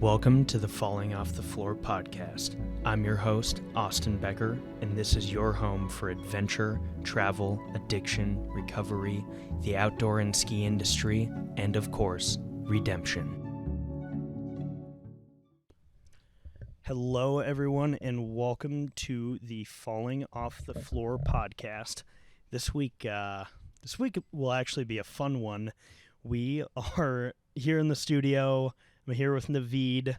Welcome to the Falling Off the Floor podcast. I'm your host, Austin Becker, and this is your home for adventure, travel, addiction, recovery, the outdoor and ski industry, and of course, redemption. Hello, everyone, and welcome to the Falling Off the Floor podcast. This week will actually be a fun one. We are here in the studio. I'm here with Naveed.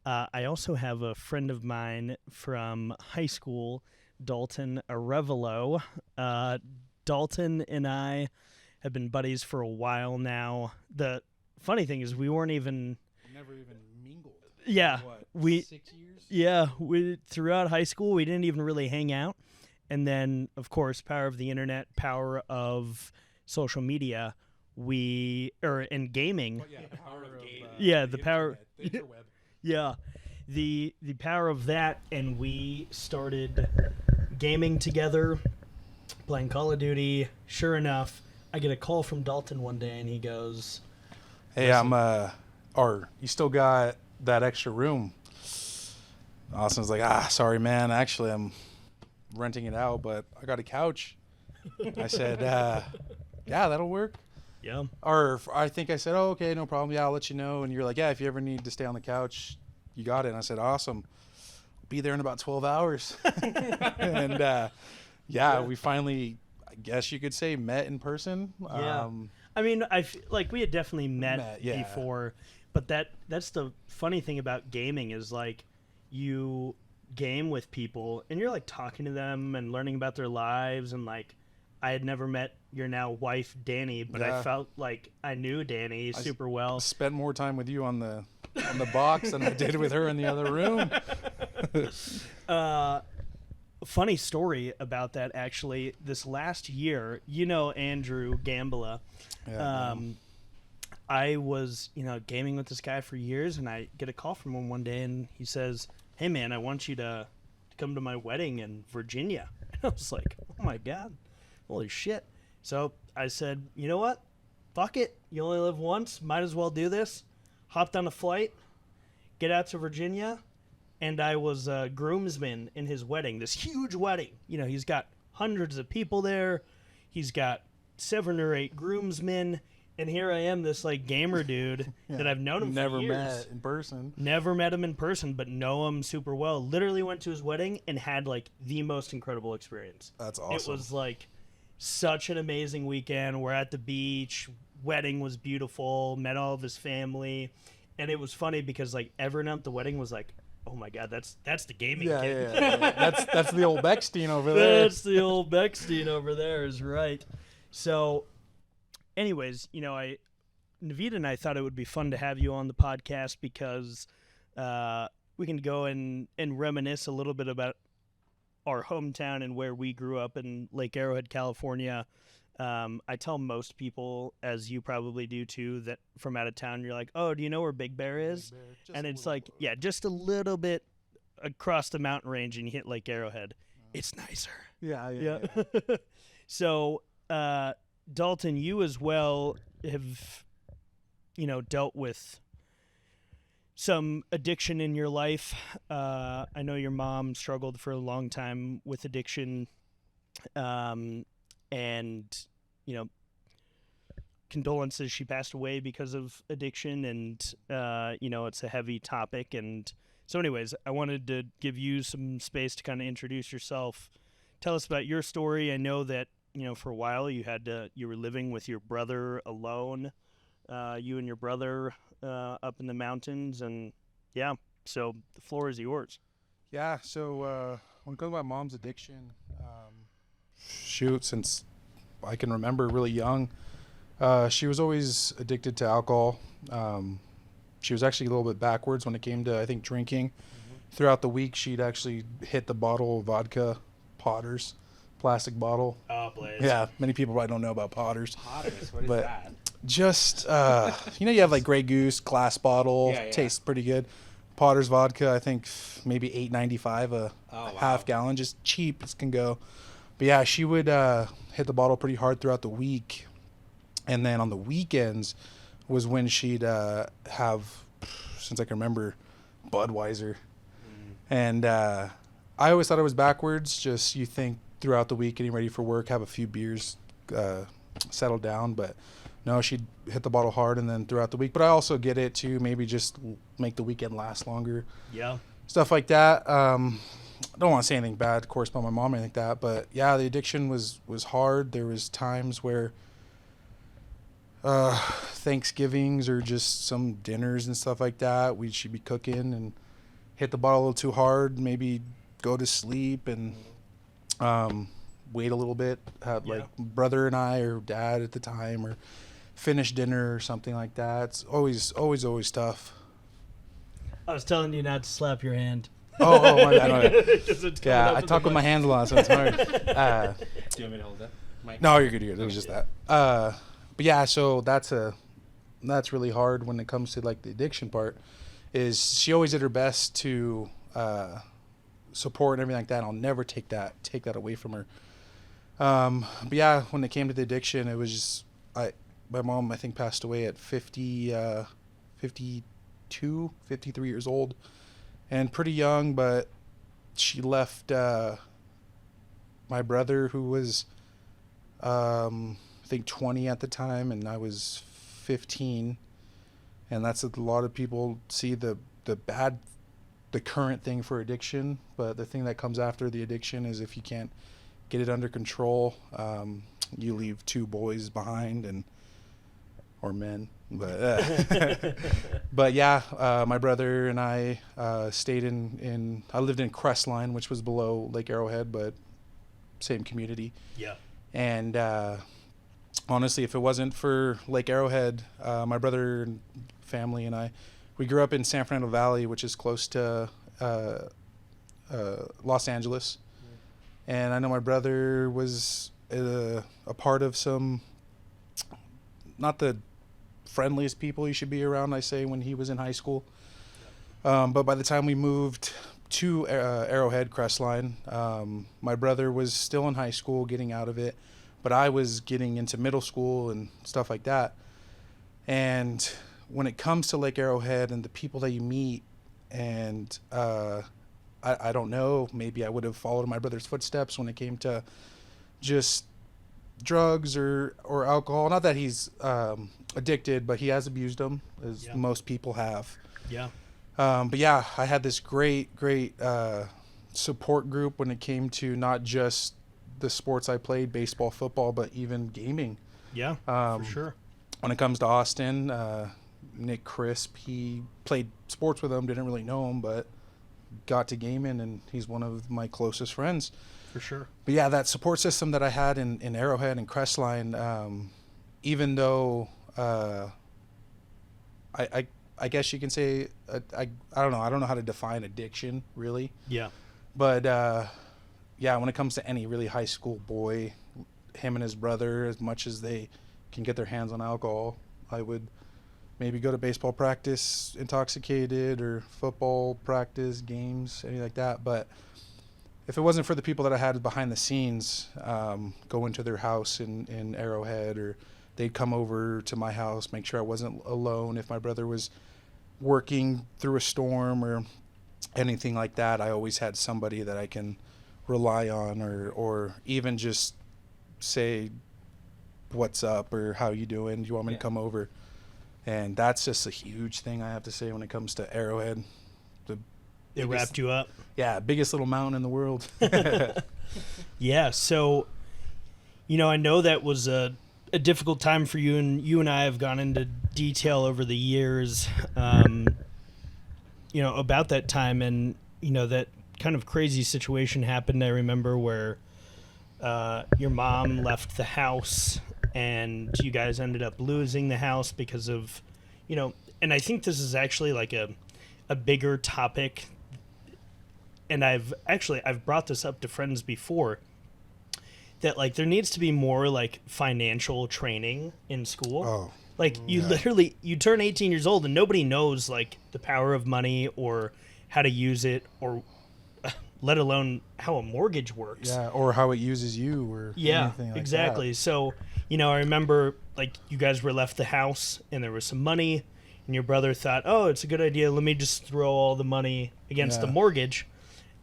I also have a friend of mine from high school, Dalton Arevalo. Dalton and I have been buddies for a while now. The funny thing is we never even mingled. Yeah. What, 6 years? Yeah. Throughout high school, we didn't even really hang out. And then, of course, power of the internet, power of social media, in gaming. Well, yeah, the power of gaming. The power. Yeah, the power of that, and we started gaming together, playing Call of Duty. Sure enough, I get a call from Dalton one day, and he goes, "Hey, you still got that extra room?" Austin's like, sorry, man. Actually, I'm renting it out, but I got a couch." I said, "Yeah, that'll work." Yeah. Or I think I said, "Oh, okay, no problem. Yeah, I'll let you know." And you're like, "Yeah, if you ever need to stay on the couch, you got it." And I said, "Awesome. I'll be there in about 12 hours." And we finally, I guess you could say, met in person. Yeah. I mean, I feel like we had definitely met before, but that's the funny thing about gaming is like you game with people and you're like talking to them and learning about their lives, and like I had never met your now wife, Danny, but I felt like I knew Danny super well. Spent more time with you on the box than I did with her in the other room. Funny story about that, actually. This last year, Andrew Gambala. Yeah, I was, gaming with this guy for years, and I get a call from him one day, and he says, "Hey, man, I want you to come to my wedding in Virginia." And I was like, "Oh, my God. Holy shit." So I said, "You know what? Fuck it. You only live once. Might as well do this." Hopped on a flight, get out to Virginia, and I was a groomsman in his wedding, this huge wedding. He's got hundreds of people there. He's got 7 or 8 groomsmen, and here I am, this like gamer dude that I've known him for years. Never met him in person, but know him super well. Literally went to his wedding and had like the most incredible experience. That's awesome. It was like such an amazing weekend. We're at the beach. Wedding was beautiful. Met all of his family, and it was funny because like everyone at the wedding was like, "Oh my God, that's the gaming kid." Yeah. That's the old Beckstein over there. That's the old Beckstein over there, is right. So, anyways, Naveed and I thought it would be fun to have you on the podcast because we can go and reminisce a little bit about our hometown and where we grew up in Lake Arrowhead, California. I tell most people, as you probably do too, that from out of town, you're like, "Oh, do you know where Big Bear is?" And it's like, just a little bit across the mountain range and you hit Lake Arrowhead. It's nicer. Yeah. So, Dalton, you as well have, dealt with some addiction in your life. I know your mom struggled for a long time with addiction, and condolences, she passed away because of addiction, and it's a heavy topic. And so anyways, I wanted to give you some space to kind of introduce yourself. Tell us about your story. I know that for a while you were living with your brother alone, you and your brother up in the mountains, and so the floor is yours. Yeah, so when it comes to my mom's addiction, since I can remember really young, she was always addicted to alcohol. She was actually a little bit backwards when it came to, I think, drinking. Mm-hmm. Throughout the week, she'd actually hit the bottle of vodka, Potters, plastic bottle. Oh, Blaze. Yeah, many people probably don't know about Potters. Potters, what is that? Just, you have like Grey Goose, glass bottle, tastes pretty good. Potter's vodka, I think maybe $8.95 a half gallon, just cheap as can go. But yeah, she would hit the bottle pretty hard throughout the week. And then on the weekends was when she'd have, since since I can remember Budweiser. And I always thought it was backwards. Just you think throughout the week, getting ready for work, have a few beers, settle down. But no, she'd hit the bottle hard and then throughout the week. But I also get it too. Maybe just make the weekend last longer. Yeah. Stuff like that. I don't want to say anything bad, of course, about my mom or anything like that. But yeah, the addiction was hard. There was times where Thanksgivings or just some dinners and stuff like that, she'd be cooking and hit the bottle a little too hard, maybe go to sleep and wait a little bit, have like brother and I or dad at the time, or finish dinner or something like that. It's always tough. I was telling you not to slap your hand. My bad. Yeah, I talk with my hands a lot, so it's hard. Do you want me to hold that? Mike? No, you're good. It was just that. But yeah, so that's really hard when it comes to like the addiction part. Is she always did her best to support and everything like that. I'll never take that away from her. But yeah, when it came to the addiction, it was just my mom I think passed away at 53 years old, and pretty young. But she left my brother, who was I think 20 at the time, and I was 15. And that's a lot of people see the current thing for addiction, but the thing that comes after the addiction is if you can't get it under control, you leave two boys behind or men. But but yeah, my brother and I stayed I lived in Crestline, which was below Lake Arrowhead, but same community. Yeah. And honestly, if it wasn't for Lake Arrowhead, my brother and family and we grew up in San Fernando Valley, which is close to Los Angeles. And I know my brother was a part of some, not the friendliest people you should be around, I say, when he was in high school. But by the time we moved to Arrowhead, Crestline, my brother was still in high school, getting out of it. But I was getting into middle school and stuff like that. And when it comes to Lake Arrowhead and the people that you meet, and I don't know, maybe I would have followed my brother's footsteps when it came to just drugs or alcohol. Not that he's addicted, but he has abused them, as most people have. Yeah. But yeah, I had this great support group when it came to not just the sports I played, baseball, football, but even gaming. Yeah, for sure. When it comes to Austin, Nick Crisp, he played sports with him, didn't really know him, but got to gaming, and he's one of my closest friends. For sure. But yeah, that support system that I had in Arrowhead and Crestline, even though I guess you can say, I don't know how to define addiction, really. Yeah. But yeah, when it comes to any really high school boy, him and his brother, as much as they can get their hands on alcohol, I would maybe go to baseball practice intoxicated, or football practice, games, anything like that. But if it wasn't for the people that I had behind the scenes, go into their house in Arrowhead, or they'd come over to my house, make sure I wasn't alone if my brother was working through a storm or anything like that. I always had somebody that I can rely on, or even just say, what's up, or how you doing, do you want me to come over? And that's just a huge thing, I have to say, when it comes to Arrowhead. It wrapped you up. Yeah, biggest little mountain in the world. Yeah, so I know that was a difficult time for you, and you and I have gone into detail over the years about that time, and that kind of crazy situation happened. I remember where your mom left the house, and you guys ended up losing the house because of, and I think this is actually like a bigger topic, and I've brought this up to friends before, that like there needs to be more like financial training in school. Oh. Like you turn 18 years old and nobody knows like the power of money or how to use it, or let alone how a mortgage works. Yeah, or how it uses you, or anything like exactly. that. So, I remember like you guys were left the house and there was some money, and your brother thought, oh, it's a good idea, let me just throw all the money against the mortgage.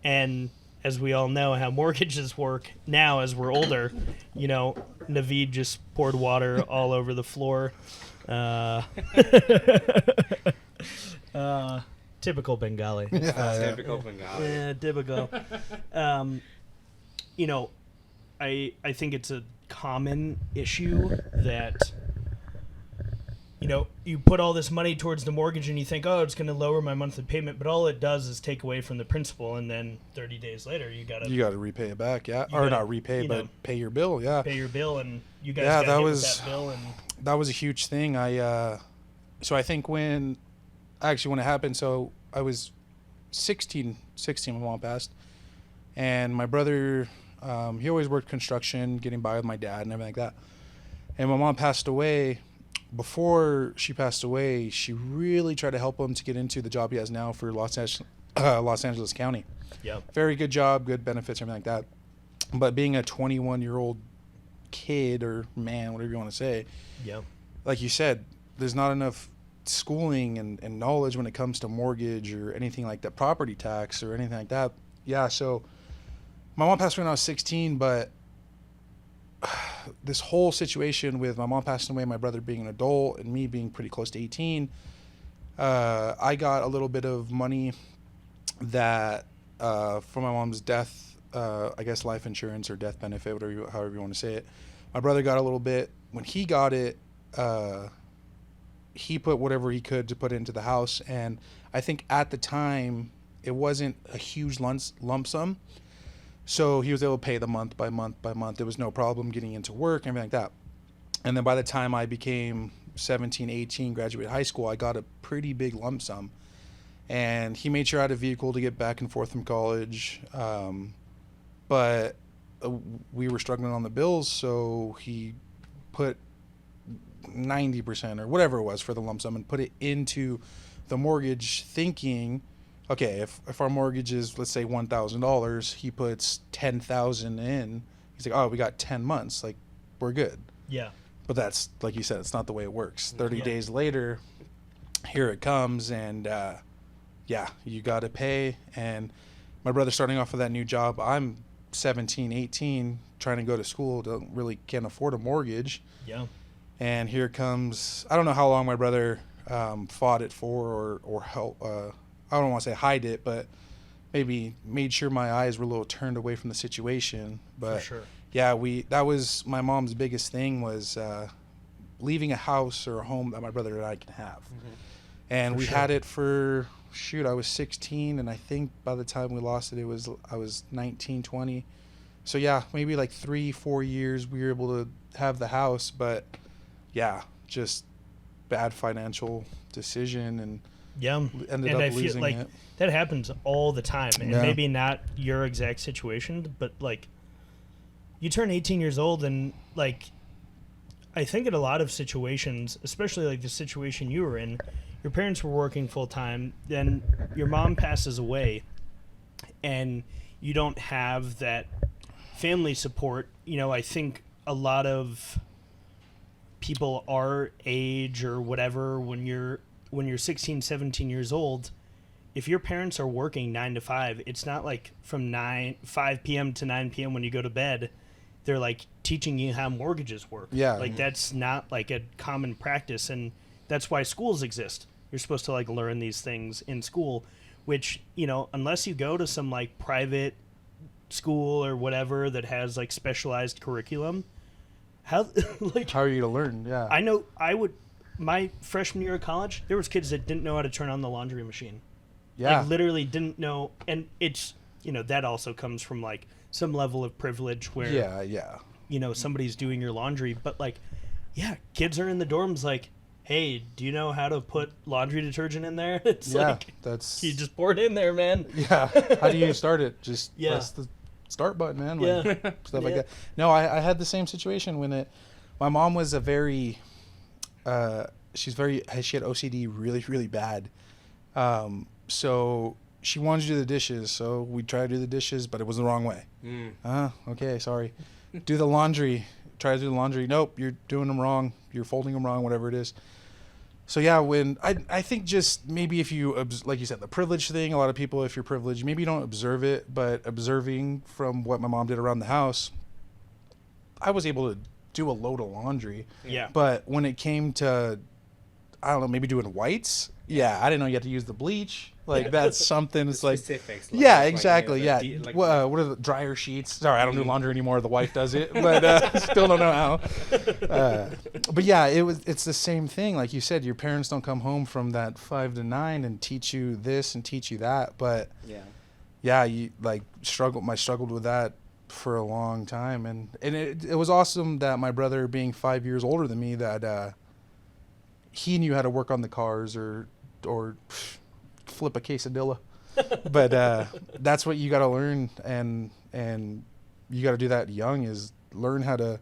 And as we all know how mortgages work now as we're older, Naveed just poured water all over the floor. Typical Bengali. Typical Bengali. Yeah, typical. I think it's a common issue that you put all this money towards the mortgage and you think, oh, it's going to lower my monthly payment, but all it does is take away from the principal, and then 30 days later you got to repay it back, not repay, but pay your bill, pay your bill, and you guys got hit with that bill, and that was a huge thing. So I think when it happened, so I was 16 my mom passed, and my brother, he always worked construction, getting by with my dad and everything like that, and my mom passed away. Before she passed away, she really tried to help him to get into the job he has now for Los Angeles County. Yeah, very good job, good benefits, everything like that. But being a 21-year-old kid or man, whatever you want to say, like you said, there's not enough schooling and knowledge when it comes to mortgage or anything like that, property tax or anything like that. Yeah, so my mom passed away when I was 16, but this whole situation with my mom passing away, my brother being an adult, and me being pretty close to 18, I got a little bit of money that from my mom's death, I guess life insurance or death benefit, however you want to say it. My brother got a little bit. When he got it, he put whatever he could to put into the house, and I think at the time it wasn't a huge lump sum. So he was able to pay the month by month. There was no problem getting into work and everything like that. And then by the time I became 17, 18, graduated high school, I got a pretty big lump sum. And he made sure I had a vehicle to get back and forth from college. But we were struggling on the bills, so he put 90% or whatever it was for the lump sum and put it into the mortgage, thinking, okay, if our mortgage is, let's say, $1,000, he puts $10,000 in. He's like, oh, we got 10 months. Like, we're good. Yeah. But that's, like you said, it's not the way it works. 30 days later, here it comes, and, you got to pay. And my brother starting off with that new job, I'm 17, 18, trying to go to school, can't afford a mortgage. Yeah. And here comes, I don't know how long my brother fought it for or help, I don't want to say hide it, but maybe made sure my eyes were a little turned away from the situation. But for sure. Yeah, that was my mom's biggest thing, was leaving a house or a home that my brother and I can have. Mm-hmm. And we had it for, I was 16, and I think by the time we lost it, I was 19, 20. So yeah, maybe like 3-4 years we were able to have the house, but yeah, just bad financial decision, and ended up losing it. That happens all the time, and maybe not your exact situation, but like you turn 18 years old, and like I think in a lot of situations, especially like the situation you were in, your parents were working full time, then your mom passes away, and you don't have that family support. I think a lot of people our age or whatever, when you're 16, 17 years old, if your parents are working 9 to 5, it's not like from 5 p.m. to 9 p.m. when you go to bed, they're like teaching you how mortgages work. Yeah. Like that's not like a common practice, and that's why schools exist. You're supposed to like learn these things in school, which, unless you go to some like private school or whatever that has like specialized curriculum, how are you to learn? Yeah. I know my freshman year of college, there was kids that didn't know how to turn on the laundry machine. Yeah. Like literally didn't know, and it's, that also comes from like some level of privilege where somebody's doing your laundry, but like kids are in the dorms like, hey, do you know how to put laundry detergent in there? It's like you just pour it in there, man. Yeah. How do you start it? Just press the start button, man. Stuff like that. No, I had the same situation when my mom was a very she had OCD really, really bad. So she wanted to do the dishes, so we tried to do the dishes, but it was the wrong way. Okay, sorry. Do the laundry. Try to do the laundry. Nope, you're doing them wrong. You're folding them wrong, whatever it is. So yeah, when I think just maybe if you like you said, the privilege thing, a lot of people, if you're privileged, maybe you don't observe it, but observing from what my mom did around the house, I was able to do a load of laundry. Yeah. But when it came to, I don't know, maybe doing whites, yeah, I didn't know you had to use the bleach. Like that's something. It's like Specifics. yeah, like, exactly. you know, Yeah. like, what are the dryer sheets? Sorry, I don't do laundry anymore. The wife does it, but still don't know how. But yeah, it's the same thing. Like you said, your parents don't come home from that 5 to 9 and teach you this and teach you that. But yeah, you like struggled with that for a long time, and it was awesome that my brother, being 5 years older than me, that he knew how to work on the cars or flip a quesadilla. But that's what you got to learn, and you got to do that young, is learn how to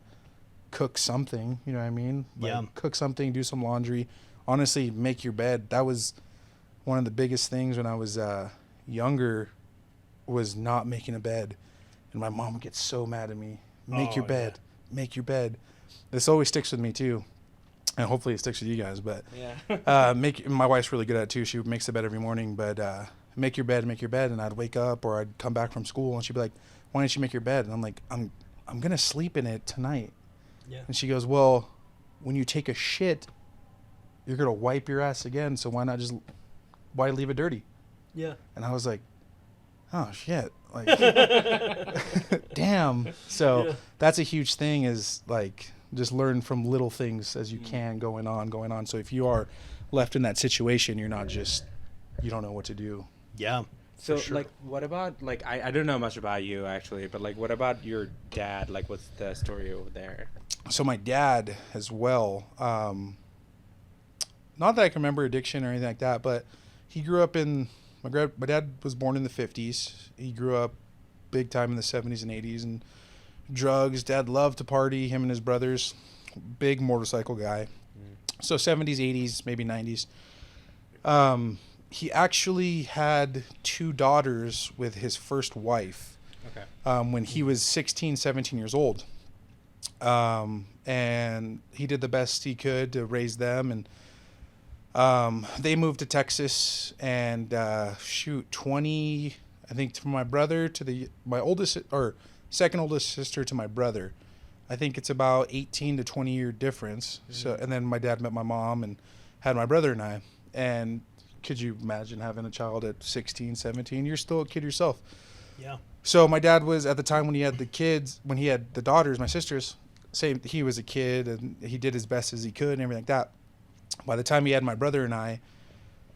cook something, you know what I mean? Like, Yeah. cook something, do some laundry, honestly, make your bed. That was one of the biggest things when I was younger, was not making a bed. And my mom would get so mad at me. Make your bed. Make your bed. This always sticks with me too. And hopefully it sticks with you guys, but my wife's really good at it too. She makes the bed every morning, but make your bed, and I'd wake up or I'd come back from school and she'd be like, why didn't you make your bed? And I'm like, I'm going to sleep in it tonight. Yeah. And she goes, well, when you take a shit, you're going to wipe your ass again, so why leave it dirty? Yeah. And I was like, oh shit. Like, damn. So that's a huge thing, is like, just learn from little things as you can going on. So if you are left in that situation, you're not just, you don't know what to do. Yeah. So sure. like, what about like, I don't know much about you actually, but like, what about your dad? Like, what's the story over there? So my dad as well, not that I can remember addiction or anything like that, but he grew up in, my dad was born in the 50s. He grew up big time in the 70s and 80s, and drugs. Dad loved to party, him and his brothers. Big motorcycle guy. So 70s, 80s, maybe 90s. He actually had 2 daughters with his first wife. Okay. When he was 16, 17 years old. And he did the best he could to raise them, and they moved to Texas, and 20, I think, from my brother to my oldest or second oldest sister to my brother, I think it's about 18 to 20 year difference. So, and then my dad met my mom and had my brother and I. And could you imagine having a child at 16, 17? You're still a kid yourself. Yeah. So my dad was, at the time when he had the kids, when he had the daughters, my sisters, same, he was a kid and he did his best as he could and everything like that. By the time he had my brother and I,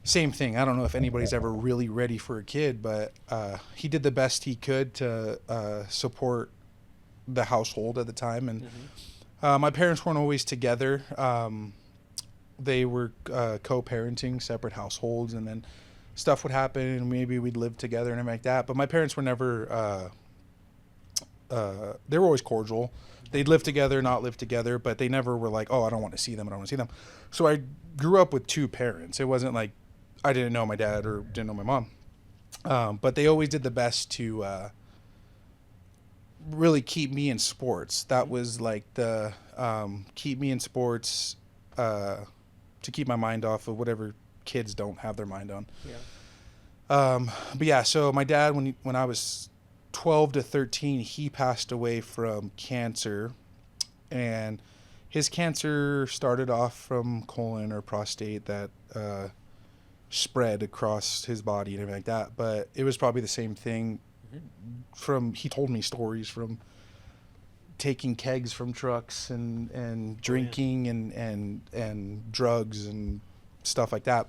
same thing. I don't know if anybody's ever really ready for a kid, but he did the best he could to support the household at the time. And my parents weren't always together. They were co-parenting separate households, and then stuff would happen and maybe we'd live together and everything like that. But my parents were never, they were always cordial. They'd live together, not live together, but they never were like, oh, I don't want to see them. I don't want to see them. So I grew up with 2 parents. It wasn't like I didn't know my dad or didn't know my mom. But they always did the best to really keep me in sports. That was like the keep me in sports, to keep my mind off of whatever kids don't have their mind on. Yeah. But yeah, so my dad, when I was 12 to 13, he passed away from cancer, and his cancer started off from colon or prostate that spread across his body and everything like that. But it was probably the same thing. He told me stories from taking kegs from trucks and drinking and drugs and stuff like that.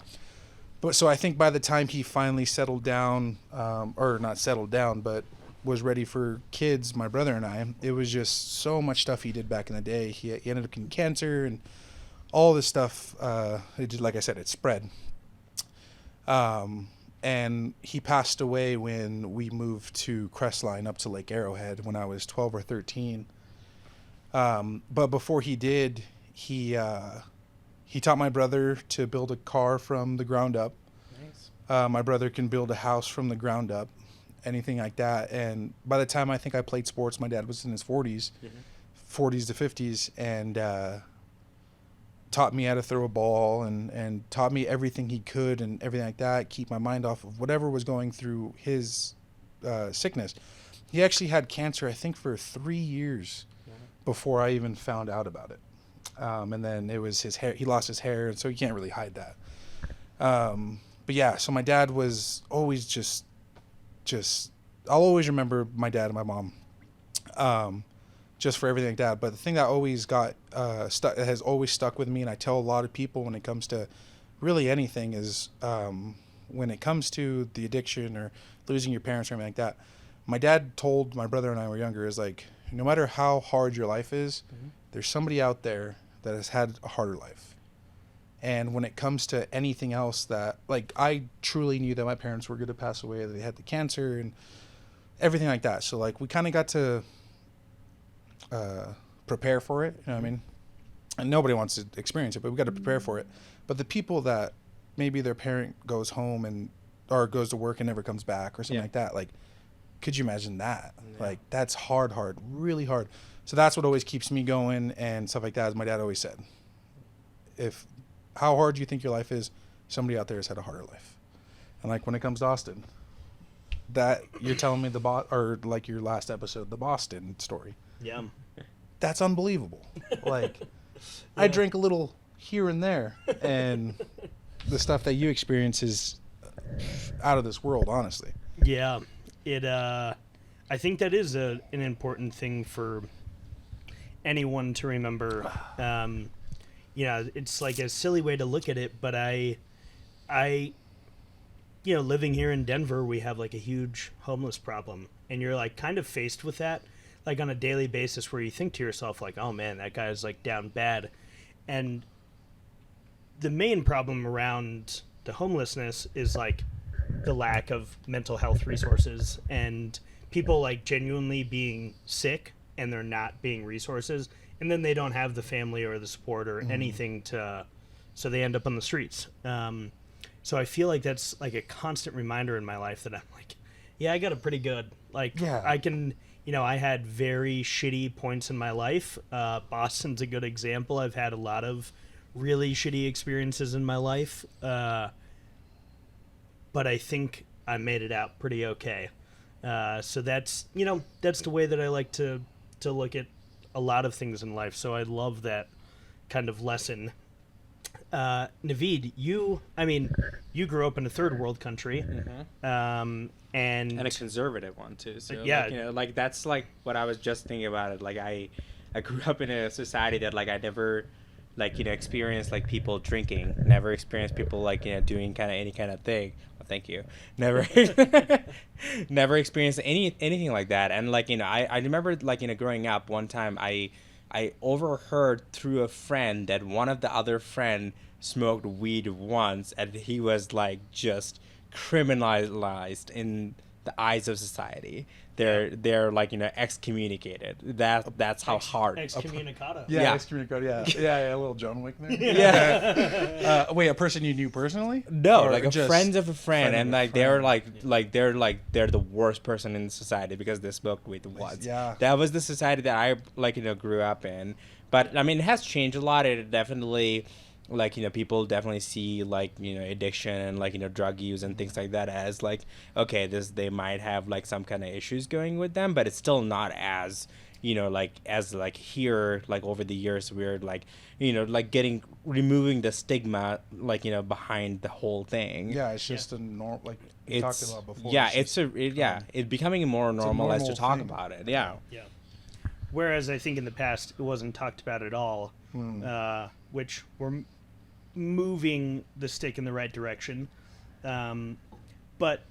But so I think by the time he finally settled down, or not settled down, but was ready for kids, my brother and I, it was just so much stuff he did back in the day. He ended up getting cancer and all this stuff. It just, like I said, it spread. And he passed away when we moved to Crestline up to Lake Arrowhead when I was 12 or 13. But before he did, he taught my brother to build a car from the ground up. Nice. My brother can build a house from the ground up, anything like that. And by the time I think I played sports, my dad was in his 40s, 40s to 50s. And taught me how to throw a ball and taught me everything he could and everything like that, keep my mind off of whatever was going through his sickness. He actually had cancer, I think, for 3 years before I even found out about it. And then it was his hair. He lost his hair, and so you can't really hide that. But yeah, so my dad was always just I'll always remember my dad and my mom, just for everything like that. But the thing that always got has always stuck with me, and I tell a lot of people when it comes to really anything, is when it comes to the addiction or losing your parents or anything like that. My dad told my brother and I were younger, is like, no matter how hard your life is, there's somebody out there that has had a harder life. And when it comes to anything else that, like, I truly knew that my parents were going to pass away, that they had the cancer and everything like that. So, like, we kind of got to prepare for it, you know what I mean? And nobody wants to experience it, but we got to prepare for it. But the people that maybe their parent goes home or goes to work and never comes back or something like that, like, could you imagine that? Yeah. Like, that's hard, really hard. So that's what always keeps me going and stuff like that, as my dad always said. How hard you think your life is, somebody out there has had a harder life. And like when it comes to Austin, that you're telling me or like your last episode, the Boston story. Yeah. That's unbelievable. Like, I drink a little here and there, and the stuff that you experience is out of this world, honestly. Yeah. I think that is an important thing for anyone to remember. It's like a silly way to look at it, but I living here in Denver, we have like a huge homeless problem, and you're like kind of faced with that, like on a daily basis, where you think to yourself like, oh man, that guy's like down bad. And the main problem around the homelessness is like the lack of mental health resources and people like genuinely being sick and they're not being resources, and then they don't have the family or the support or anything so they end up on the streets. So I feel like that's like a constant reminder in my life that I'm like, yeah, I got it pretty good. Like, I can, I had very shitty points in my life. Boston's a good example. I've had a lot of really shitty experiences in my life. But I think I made it out pretty okay. So that's the way that I like to look at a lot of things in life. So I love that kind of lesson. Naveed, you grew up in a third world country, and a conservative one too. So yeah, like that's like what I was just thinking about it. Like I grew up in a society that like I never experienced like people drinking, never experienced people like doing kind of any kind of thing. Well, thank you. Never experienced anything like that. And like I remember like growing up one time I overheard through a friend that one of the other friend smoked weed once, and he was like just criminalized in the eyes of society. They're like excommunicated. That's how hard. Excommunicado. Yeah, excommunicado. Yeah, a little John Wick there. Yeah. Wait, a person you knew personally? No, or like a friend of a friend, and like they're they're the worst person in society because they smoked weed once. Yeah. That was the society that I grew up in. But I mean, it has changed a lot. It definitely. Like people definitely see like addiction and like drug use and things like that as like, okay, they might have like some kind of issues going with them, but it's still not as like here, like over the years we're like like removing the stigma like behind the whole thing. Yeah, it's just a normal, like we talked about before. Yeah, it's becoming more normalized to talk about it. Yeah. Whereas I think in the past it wasn't talked about at all, which we're moving the stick in the right direction. But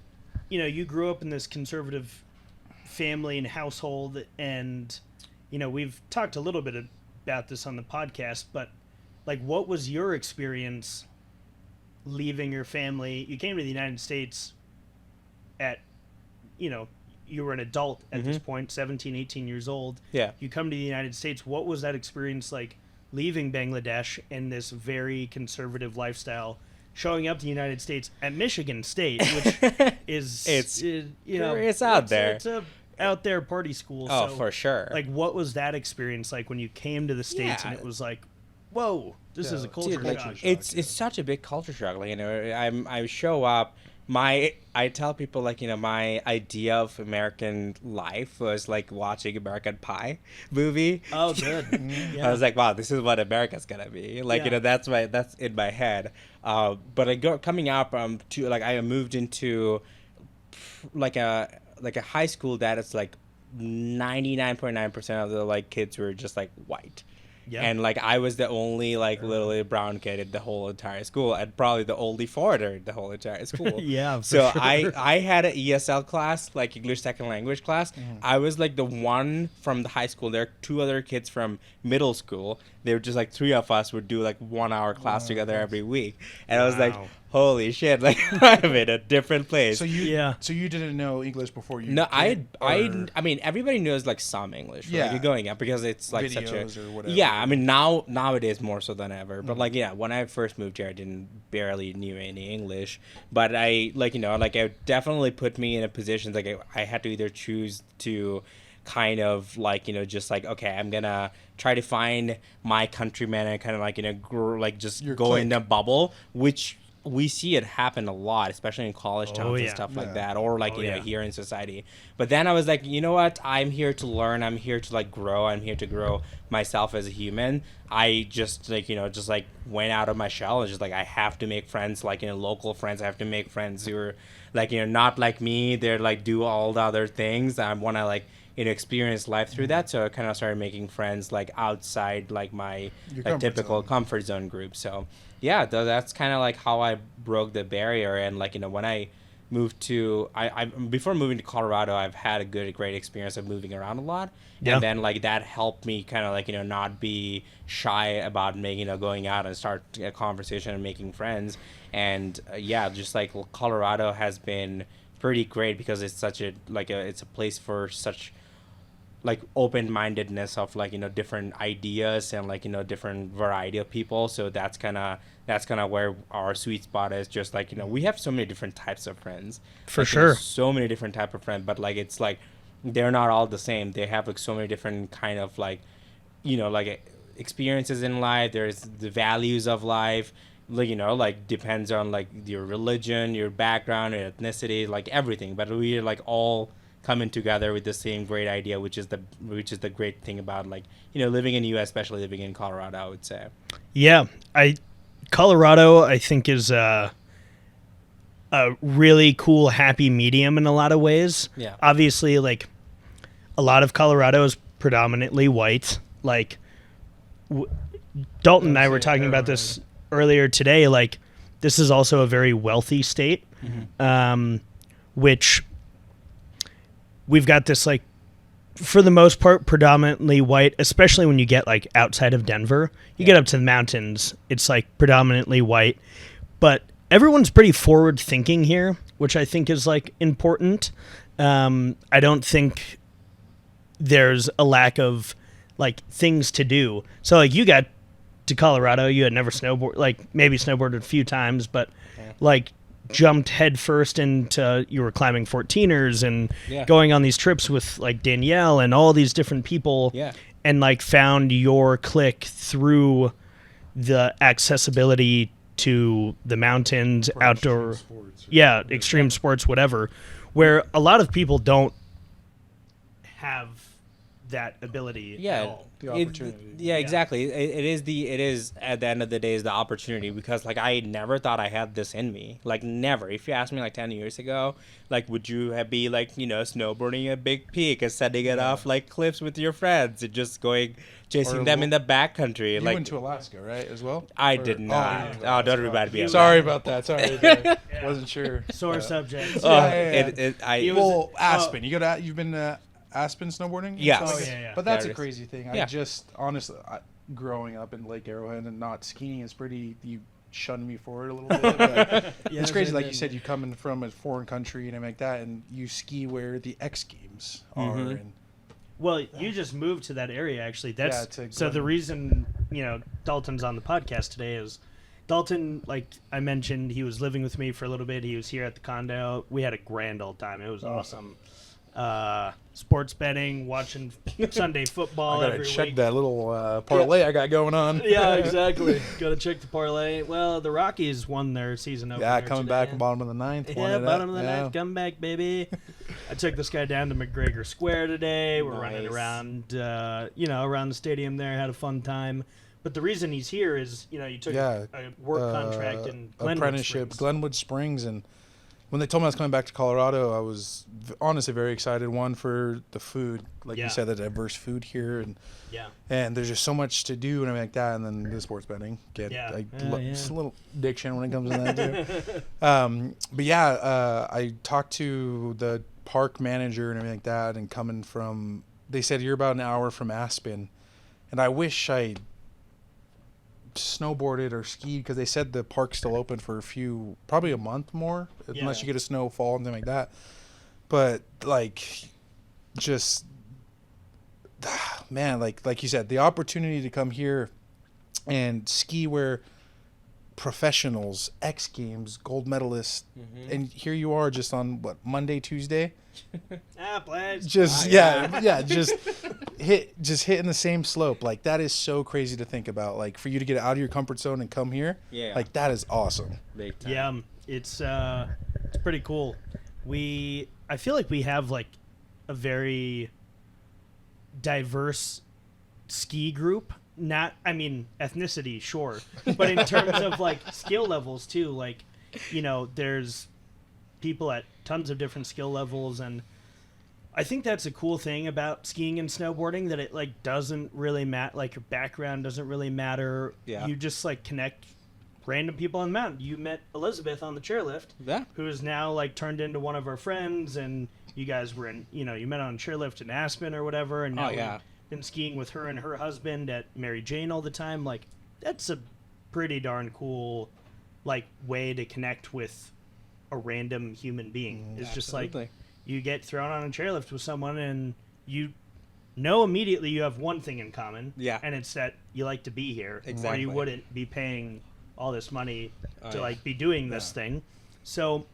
you grew up in this conservative family and household, and we've talked a little bit about this on the podcast, but like, what was your experience leaving your family? You came to the United States at you were an adult at this point, 17, 18 years old. Yeah. You come to the United States. What was that experience like, leaving Bangladesh in this very conservative lifestyle, showing up to the United States at Michigan State, which is it's out there. It's a out there party school. Oh, so, for sure. Like, what was that experience like when you came to the States and it was like, whoa, This is a Dude, culture Dude, shock. it's such a big culture shock. Like, I show up. I tell people, like, my idea of American life was like watching American Pie movie. Oh, good. I was like, wow, this is what America's gonna be. Like, Yeah. that's in my head. But coming out to, like, I moved into like a high school that is like 99.9% of the like kids were just like white. Yeah. And like I was the only like literally brown kid in the whole entire school, and probably the only foreigner in the whole entire school. Yeah, for So sure. I had an ESL class, like English second language class. I was like the one from the high school. There are two other kids from middle school. They were just like three of us would do like 1 hour class together every week, and I was like, Wow. holy shit! Like I'm in a different place. So you Yeah. so you didn't know English before you No, came, or I mean, everybody knows like some English, right? Yeah. You're going up because it's like such a, videos or whatever. yeah. I mean, nowadays more so than ever. But like, yeah, when I first moved here, I didn't barely knew any English. But I like, like it definitely put me in a position like I had to either choose to kind of like, just like, okay, I'm gonna try to find my countrymen and kind of like, just Your go clique. in the bubble, which we see it happen a lot, especially in college towns and yeah. stuff like Yeah. that, or like, yeah. here in society. But then I was like, you know what? I'm here to learn. I'm here to like grow. I'm here to grow myself as a human. I just like, just like went out of my shell and just like, I have to make friends, like, local friends. I have to make friends who are like, not like me. They're like, do all the other things. I want to like, experience life through that. So I kind of started making friends like outside like my Your like comfort typical zone. comfort zone group. So yeah, that's kind of like how I broke the barrier. And like, when I moved to I before moving to Colorado, I've had a great experience of moving around a lot. Yeah. And then like that helped me kind of like, not be shy about making, going out and start a conversation and making friends. And yeah, just like Colorado has been pretty great because it's such a like it's a place for such like open-mindedness of like, different ideas and like, different variety of people. So that's kind of where our sweet spot is. Just like, we have so many different types of friends. For Like, sure. so many different type of friends, but like it's like they're not all the same. They have like so many different kind of like, like experiences in life. There's the values of life, like, like depends on like your religion, your background, your ethnicity, like everything. But we like all coming together with the same great idea, which is the great thing about like, living in the US, especially living in Colorado, I would say. Yeah, Colorado, I think, is a really cool, happy medium in a lot of ways. Yeah. Obviously, like, a lot of Colorado is predominantly white. Like, Dalton and I were talking about this earlier today. Like, this is also a very wealthy state, which we've got this, like, for the most part, predominantly white, especially when you get like outside of Denver. You get up to the mountains, it's like predominantly white. But everyone's pretty forward thinking here, which I think is like important. I don't think there's a lack of like things to do. So like you got to Colorado, you had never snowboard, like maybe snowboarded a few times, but like jumped headfirst into, you were climbing 14ers and going on these trips with like Danielle and all these different people, and like found your clique through the accessibility to the mountains, Or outdoor, extreme sports or extreme sports, whatever, where a lot of people don't have that ability at all. The opportunity. Exactly. It is at the end of the day is the opportunity, because like I never thought I had this in me. Like never. If you asked me like 10 years ago, like would you be like, snowboarding a big peak and setting it off like cliffs with your friends and just chasing Or them in the backcountry? You like went to Alaska, right, as well? I Or- did you not. went to Oh, Alaska. don't remind me of Sorry that. about that. Sorry. Wasn't sure. Sore Uh, subject. Oh, Yeah. It was- Well, Aspen. You've been to Aspen snowboarding? Yes. Oh, yeah. But that's There a it is. crazy thing. Yeah. I just honestly, growing up in Lake Arrowhead and not skiing is pretty. You shunned me for it a little bit. But it's crazy, like you said, you come in from a foreign country and everything like that, and you ski where the X Games are. And Well, you just moved to that area, actually. That's Yeah, to so the Glen- reason Dalton's on the podcast today is Dalton. Like I mentioned, he was living with me for a little bit. He was here at the condo. We had a grand old time. It was awesome. sports betting, watching Sunday football I gotta every check week. that little parlay I got going on. Yeah, exactly. Got to check the parlay. Well, the Rockies won their season opener. Yeah, coming today. back bottom of the ninth. Yeah, bottom of the ninth, come back, baby. I took this guy down to McGregor Square today. We're running around, around the stadium there. Had a fun time. But the reason he's here is, you took a work contract in Glenwood apprenticeship, Springs. Glenwood Springs, and when they told me I was coming back to Colorado, I was honestly very excited. One, for the food, like you said, the diverse food here, and there's just so much to do and everything like that. And then the sports betting, just a little addiction when it comes to that too. But I talked to the park manager and everything like that, and coming from, they said you're about an hour from Aspen, and I wish I snowboarded or skied, because they said the park's still open for probably a month more, unless you get a snowfall and things like that. But man, like you said, the opportunity to come here and ski where professionals, X Games, gold medalists, and here you are just on Monday, Tuesday, just hitting the same slope. Like, that is so crazy to think about. Like, for you to get out of your comfort zone and come here, like, that is awesome. Big time. Yeah, it's pretty cool. I feel like we have like a very diverse ski group. Not, I mean, ethnicity, sure, but in terms of like skill levels too. Like, there's people at tons of different skill levels, and I think that's a cool thing about skiing and snowboarding, that it like doesn't really matter. Like, your background doesn't really matter. Yeah. You just like connect random people on the mountain. You met Elizabeth on the chairlift, who is now like turned into one of our friends, and you guys were in, you met on a chairlift in Aspen or whatever, and now we've been skiing with her and her husband at Mary Jane all the time. Like, that's a pretty darn cool like way to connect with a random human being. It's just like you get thrown on a chairlift with someone, and immediately you have one thing in common, and it's that you like to be here, or you wouldn't be paying all this money to like be doing this thing. So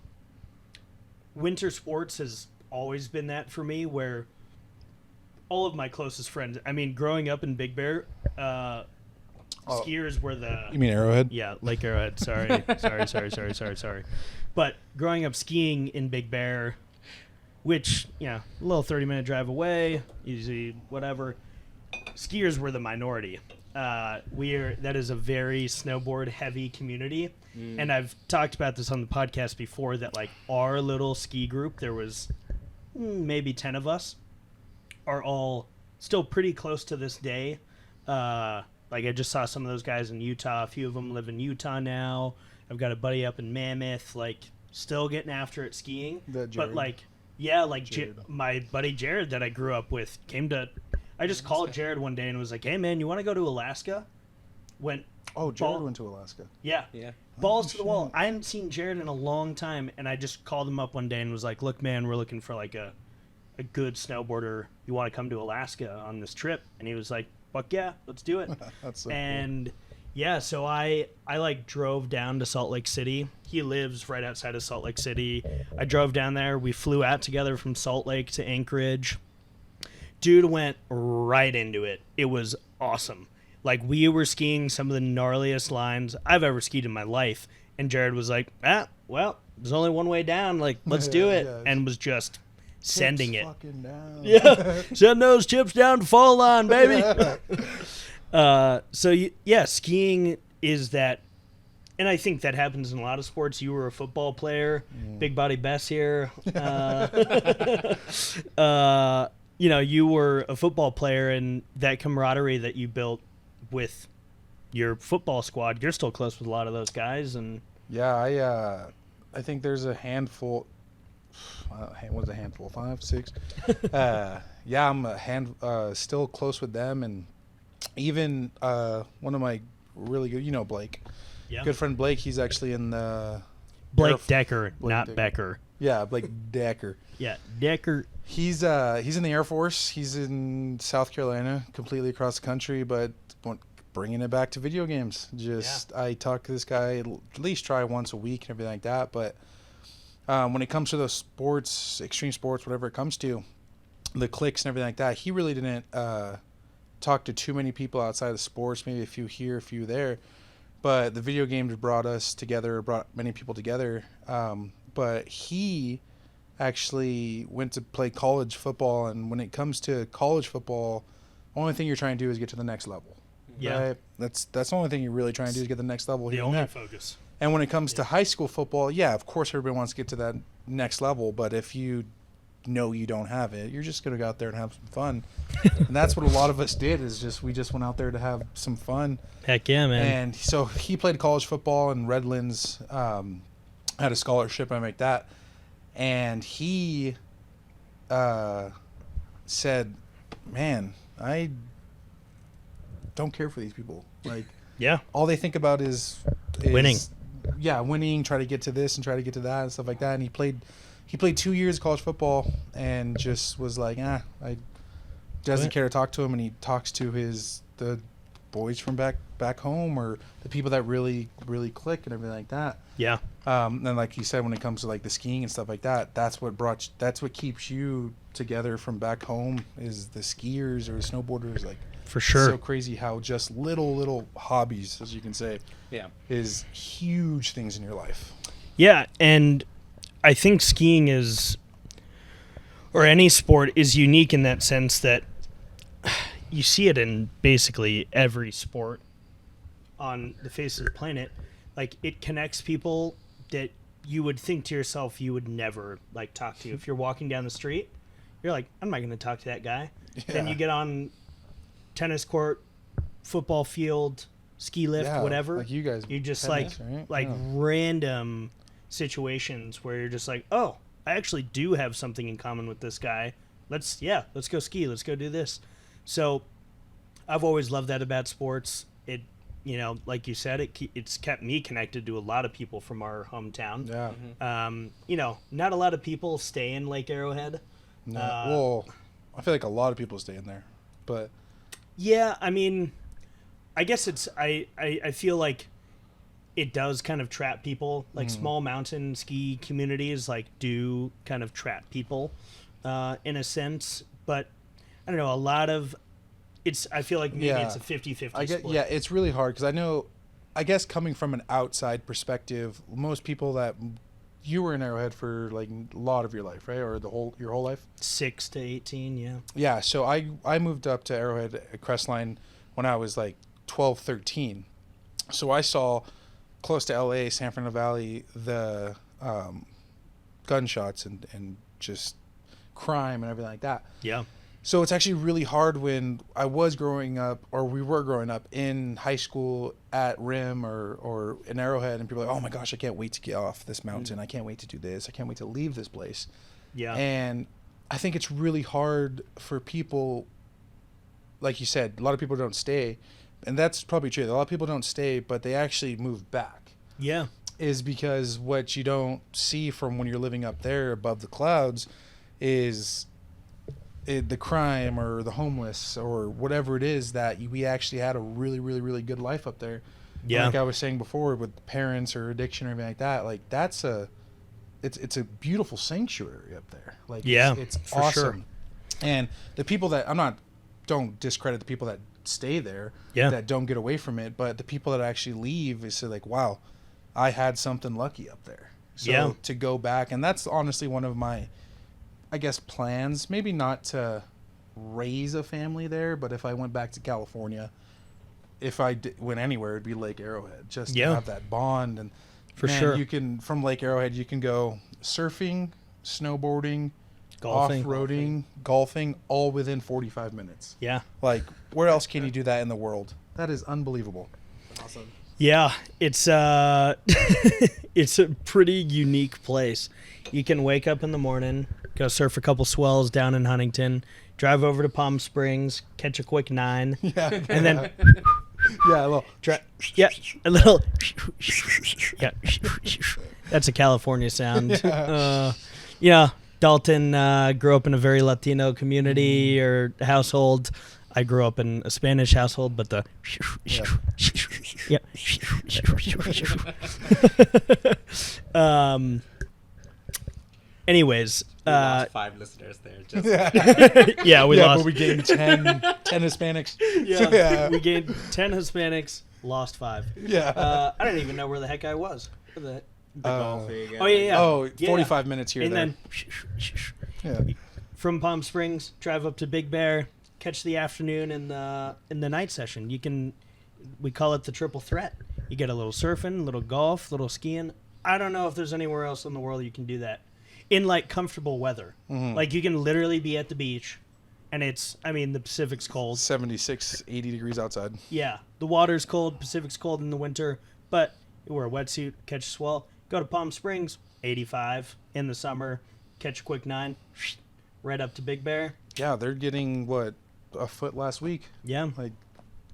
winter sports has always been that for me, where all of my closest friends, I mean, growing up in Big Bear, skiers were the... You mean Arrowhead? Yeah, Lake Arrowhead. Sorry. But growing up skiing in Big Bear, which, a little 30-minute drive away, easy, whatever, skiers were the minority. That is a very snowboard-heavy community, and I've talked about this on the podcast before, that like our little ski group, there was maybe 10 of us, are all still pretty close to this day. Like, I just saw some of those guys in Utah. A few of them live in Utah now. I've got a buddy up in Mammoth, like, still getting after it skiing. But like, my buddy Jared that I grew up with I just called Jared one day and was like, "Hey man, you want to go to Alaska?" Jared went to Alaska. Yeah. Balls to the wall. I hadn't seen Jared in a long time, and I just called him up one day and was like, "Look, man, we're looking for like a good snowboarder. You want to come to Alaska on this trip?" And he was like, "Fuck yeah, let's do it." That's so and cool. yeah, so I like drove down to Salt Lake City. He lives right outside of Salt Lake City. I drove down there. We flew out together from Salt Lake to Anchorage. Dude went right into it. It was awesome. Like, we were skiing some of the gnarliest lines I've ever skied in my life. And Jared was like, well, there's only one way down. Like, let's do it. And was just sending it. Fucking down. Yeah. Send those chips down to fall line, baby. Skiing is that. And I think that happens in a lot of sports. You were a football player. Big body Bess here. You were a football player, and that camaraderie that you built with your football squad, you're still close with a lot of those guys. And yeah, I think there's a handful. What's a handful? 5, 6. I'm still close with them, and even one of my really good, Blake, good friend Blake. He's actually in the Blake Decker, not Becker. Yeah, Blake Decker. Yeah, Decker. He's in the Air Force. He's in South Carolina, completely across the country, but bringing it back to video games. I talk to this guy, at least try once a week and everything like that. But when it comes to those sports, extreme sports, whatever it comes to, the cliques and everything like that, he really didn't talk to too many people outside of sports, maybe a few here, a few there. But the video games brought us together, brought many people together. But he actually went to play college football, and when it comes to college football, the only thing you're trying to do is get to the next level. Yeah. Right? That's the only thing you're really trying to do is get the next level. The here and only there. focus. And when it comes to high school football, yeah, of course everybody wants to get to that next level, but if you know you don't have it, you're just going to go out there and have some fun. And that's what a lot of us did, is we just went out there to have some fun. Heck yeah, man. And so he played college football, and Redlands had a scholarship, I make that. And he said, man, I don't care for these people. Like, yeah. all they think about is Winning. Yeah, winning, try to get to this and try to get to that and stuff like that. And he played 2 years of college football and just was like, I doesn't care to talk to him. And he talks to the boys from back home, or the people that really, really click and everything like that. Yeah. And like you said, when it comes to like the skiing and stuff like that, that's what keeps you together from back home, is the skiers or the snowboarders. Like, for sure. It's so crazy how just little hobbies, as you can say, is huge things in your life. Yeah, and I think skiing or any sport is unique in that sense that you see it in basically every sport on the face of the planet. Like, it connects people that you would think to yourself you would never like talk to. If you're walking down the street, you're like, I'm not going to talk to that guy. Yeah. Then you get on tennis court, football field, ski lift, whatever. Like you guys, you just tennis, like yeah. random situations where you're just like, oh, I actually do have something in common with this guy. Let's go ski. Let's go do this. So I've always loved that about sports. It, like you said, it's kept me connected to a lot of people from our hometown. Yeah. Mm-hmm. Not a lot of people stay in Lake Arrowhead. No. Well, I feel like a lot of people stay in there, but yeah, I mean, I guess I feel like it does kind of trap people. Like small mountain ski communities do kind of trap people in a sense. But I don't know, a lot of I feel like maybe it's a 50-50 split. Yeah, it's really hard because I guess coming from an outside perspective, most people that you were in Arrowhead for like a lot of your life, right? Or your whole life? 6 to 18, yeah. Yeah, so I moved up to Arrowhead at Crestline when I was like 12, 13. So I saw close to LA, San Fernando Valley, the gunshots and just crime and everything like that. Yeah. So it's actually really hard when we were growing up in high school at RIM or in Arrowhead, and people are like, oh my gosh, I can't wait to get off this mountain. I can't wait to do this. I can't wait to leave this place. Yeah. And I think it's really hard for people, like you said, a lot of people don't stay. And that's probably true. A lot of people don't stay, but they actually move back. Yeah. Is because what you don't see from when you're living up there above the clouds is the crime or the homeless or whatever it is, that we actually had a really, really, really good life up there. Yeah. Like I was saying before, with parents or addiction or anything like that, like it's a beautiful sanctuary up there. Like, yeah, it's for awesome. Sure. And the people that don't discredit the people that stay there, that don't get away from it, but the people that actually leave is like, wow, I had something lucky up there. So to go back, and that's honestly one of my, I guess, plans, maybe not to raise a family there, but if I went back to California, if I went anywhere, it'd be Lake Arrowhead, just to have that bond. And for sure, you can, from Lake Arrowhead, you can go surfing, snowboarding, off-roading, golfing, all within 45 minutes. Yeah. Like, where else can you do that in the world? That is unbelievable. Awesome. Yeah, it's it's a pretty unique place. You can wake up in the morning, go surf a couple swells down in Huntington, drive over to Palm Springs, catch a quick 9, and then a little that's a California sound. Dalton grew up in a very Latino community or household. I grew up in a Spanish household, but the Anyways, We lost 5 listeners there. Just yeah, we lost. but we gained 10 Hispanics. Yeah, Yeah. we gained 10 Hispanics, lost 5. Yeah. I don't even know where the heck I was. Where the golfing again. Oh yeah. Oh, Yeah. 45 minutes here. And there. then Yeah. from Palm Springs, drive up to Big Bear, catch the afternoon and the night session. We call it the triple threat. You get a little surfing, a little golf, a little skiing. I don't know if there's anywhere else in the world you can do that in like comfortable weather. Mm-hmm. Like you can literally be at the beach, and the Pacific's cold. 76, 80 degrees outside. Yeah, the water's cold. Pacific's cold in the winter, but you wear a wetsuit, catch a swell. Go to Palm Springs, 85 in the summer, catch a quick 9, right up to Big Bear. Yeah, they're getting, what, a foot last week? Yeah, Like,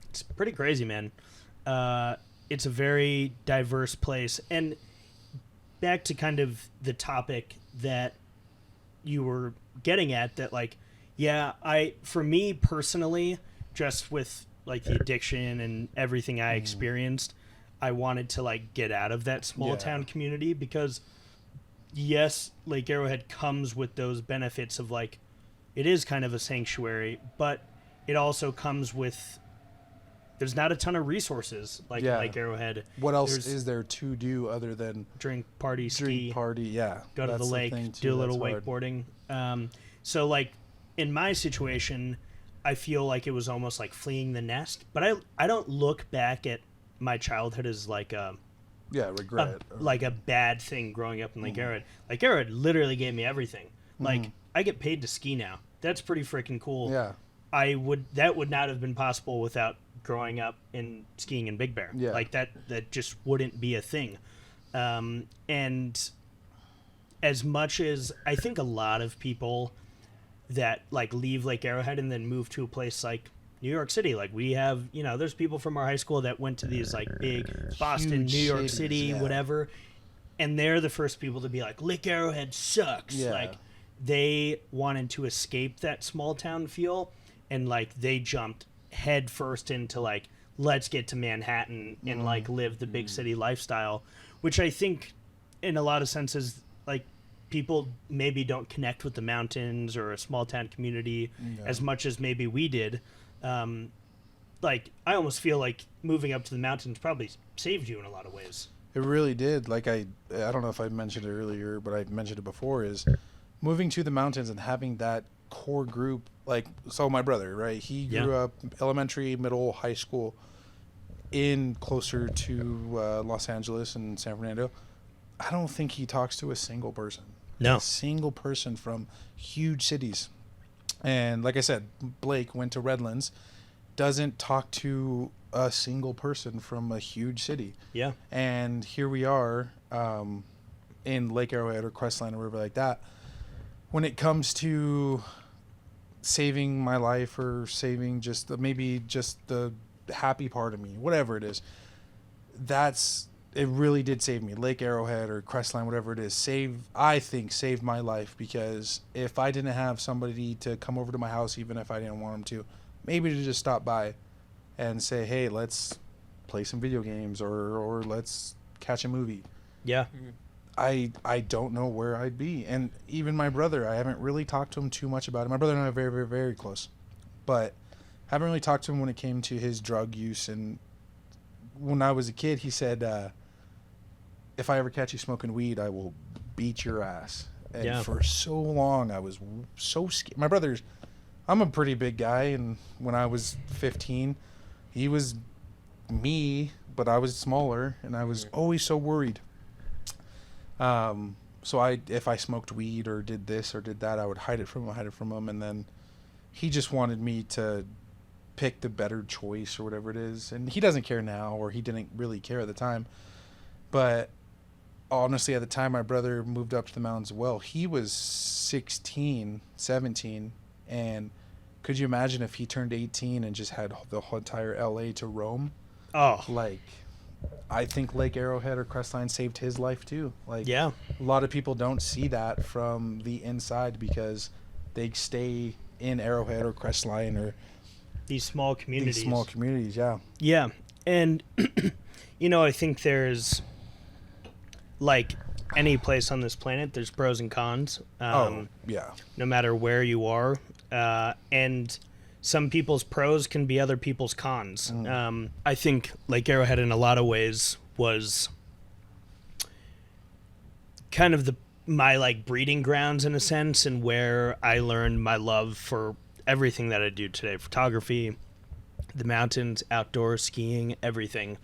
it's pretty crazy, man. It's a very diverse place. And back to kind of the topic that you were getting at, that like, yeah, for me personally, just with like the addiction and everything I experienced, I wanted to like get out of that small town community because yes, Lake Arrowhead comes with those benefits of like, it is kind of a sanctuary, but it also comes with, there's not a ton of resources like Lake Arrowhead. what else is there to do other than Drink, party, ski, party? Yeah. go to the That's lake, thing, too. do a little That's hard. wakeboarding. So like in my situation, I feel like it was almost like fleeing the nest, but I don't look back at my childhood as like Yeah, regret. like a bad thing growing up in Lake Arrowhead. Lake Arrowhead literally gave me everything. Like I get paid to ski now. That's pretty freaking cool. Yeah. That would not have been possible without growing up in skiing in Big Bear. Yeah. Like that just wouldn't be a thing. And as much as I think a lot of people that like leave Lake Arrowhead and then move to a place like New York City, like we have, there's people from our high school that went to these like big Boston, Huge New York cities, City, yeah. whatever, and they're the first people to be like, Lake Arrowhead sucks. Yeah. Like they wanted to escape that small town feel, and like they jumped head first into like, let's get to Manhattan and like live the big city lifestyle, which I think in a lot of senses, like people maybe don't connect with the mountains or a small town community as much as maybe we did. Like I almost feel like moving up to the mountains probably saved you in a lot of ways. It really did. Like I don't know if I mentioned it earlier, but I mentioned it before, is moving to the mountains and having that core group. Like, so my brother, right? He grew up elementary, middle, high school in closer to Los Angeles and San Fernando. I don't think he talks to a single person. No. A single person from huge cities. And like I said, Blake went to Redlands, doesn't talk to a single person from a huge city. Yeah. And here we are in Lake Arrowhead or Crestline or wherever like that. When it comes to saving my life or saving just the happy part of me, whatever it is, it really did save me. Lake Arrowhead or Crestline, whatever it is, saved my life, because if I didn't have somebody to come over to my house, even if I didn't want them to, maybe to just stop by and say, hey, let's play some video games or let's catch a movie. Yeah. I don't know where I'd be. And even my brother, I haven't really talked to him too much about it. My brother and I are very, very, very close. But haven't really talked to him when it came to his drug use. And when I was a kid, he said, if I ever catch you smoking weed, I will beat your ass. And for so long, I was so scared. My brother's, I'm a pretty big guy. And when I was 15, he was me, but I was smaller. And I was always so worried. So if I smoked weed or did this or did that, I would hide it from him. And then he just wanted me to pick the better choice or whatever it is. And he doesn't care now, or he didn't really care at the time. But honestly, at the time my brother moved up to the mountains, well, he was 16, 17. And could you imagine if he turned 18 and just had the whole entire LA to roam? Oh, Like, I think Lake Arrowhead or Crestline saved his life too. Like, yeah. A lot of people don't see that from the inside because they stay in Arrowhead or Crestline or These small communities. these small communities. Yeah. Yeah. And, I think there's, like, any place on this planet, there's pros and cons. Yeah. No matter where you are, and some people's pros can be other people's cons. I think Lake Arrowhead in a lot of ways was kind of my like breeding grounds in a sense, and where I learned my love for everything that I do today: photography, the mountains, outdoor skiing, everything.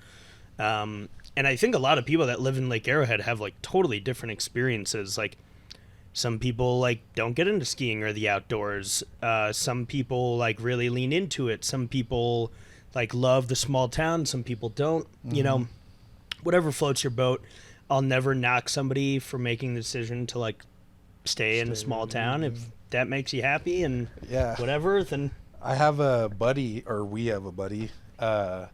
And I think a lot of people that live in Lake Arrowhead have like totally different experiences. Like some people like don't get into skiing or the outdoors. Some people like really lean into it. Some people like love the small town. Some people don't. You know, whatever floats your boat. I'll never knock somebody for making the decision to like stay in a small town. If that makes you happy and whatever, then I have a buddy, or we have a buddy. I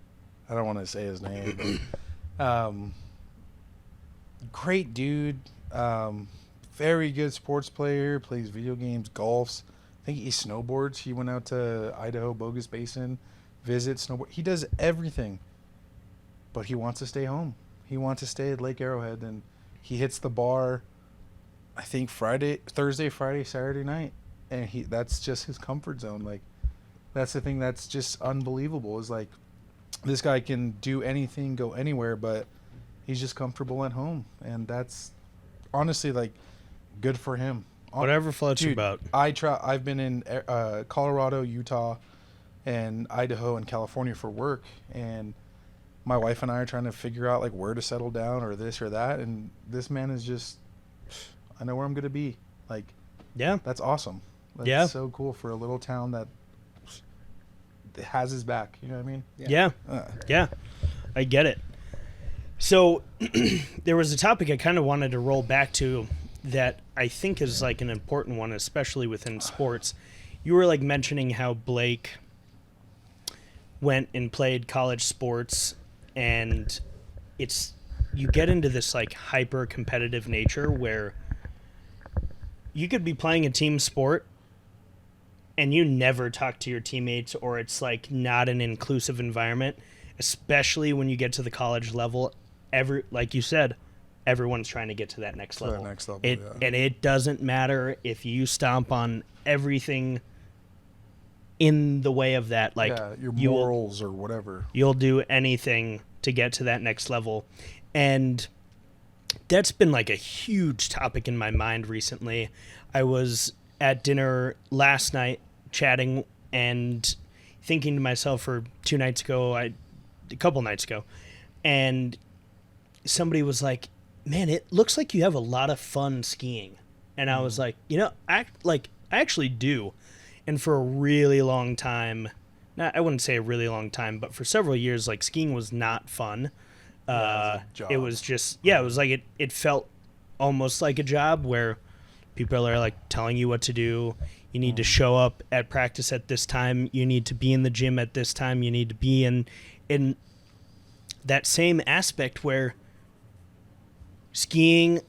don't want to say his name, but great dude. Very good sports player. Plays video games, golfs. I think he snowboards. He went out to Idaho Bogus Basin, visit snowboard. He does everything, but he wants to stay home. He wants to stay at Lake Arrowhead, and he hits the bar, I think Thursday, Friday, Saturday night, and that's just his comfort zone. Like, that's the thing that's just unbelievable, is like, this guy can do anything, go anywhere, but he's just comfortable at home, and that's honestly like good for him. whatever floats your boat. I've been in Colorado, Utah, and Idaho and California for work, and my wife and I are trying to figure out like where to settle down or this or that, and this man is just, I know where I'm gonna be. Like, Yeah. that's awesome. That's so cool for a little town that has his back. You know what I mean? Yeah. Yeah. I get it. So there was a topic I kind of wanted to roll back to that I think is like an important one, especially within sports. You were like mentioning how Blake went and played college sports, and you get into this like hyper competitive nature where you could be playing a team sport and you never talk to your teammates, or it's like not an inclusive environment, especially when you get to the college level. Like you said, everyone's trying to get to that next level. And it doesn't matter if you stomp on everything in the way of that. Like your morals or whatever. You'll do anything to get to that next level. And that's been like a huge topic in my mind recently. I was at dinner last night chatting and thinking to myself, or a couple nights ago, and somebody was like, man, it looks like you have a lot of fun skiing. And I was like, I actually do. And for a really long time, I wouldn't say a really long time, but for several years, like, skiing was not fun. It was just, it was like, it felt almost like a job where people are like telling you what to do. You need to show up at practice at this time. You need to be in the gym at this time. You need to be in that same aspect where skiing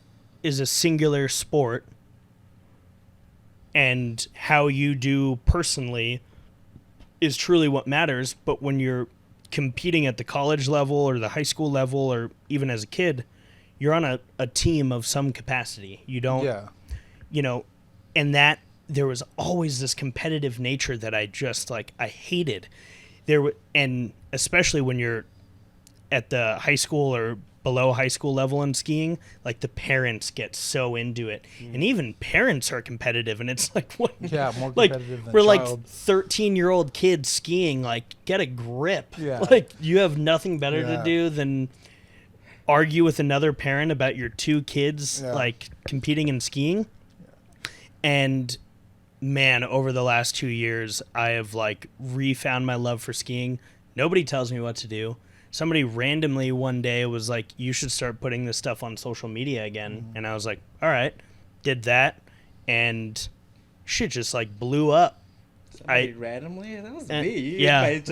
is a singular sport, and how you do personally is truly what matters. But when you're competing at the college level or the high school level, or even as a kid, you're on a team of some capacity. You don't, and that there was always this competitive nature that I just I hated. And especially when you're at the high school or below high school level in skiing, like, the parents get so into it, and even parents are competitive, and it's like, what? Yeah, more competitive than we're child. like 13-year-old kids skiing. Like, get a grip. Yeah. Like, you have nothing better to do than argue with another parent about your two kids like competing in skiing. And man, over the last 2 years, I have like refound my love for skiing. Nobody tells me what to do. Somebody randomly one day was like, you should start putting this stuff on social media again. And I was like, all right, did that, and shit just like blew up. Randomly? That was me. Yeah. I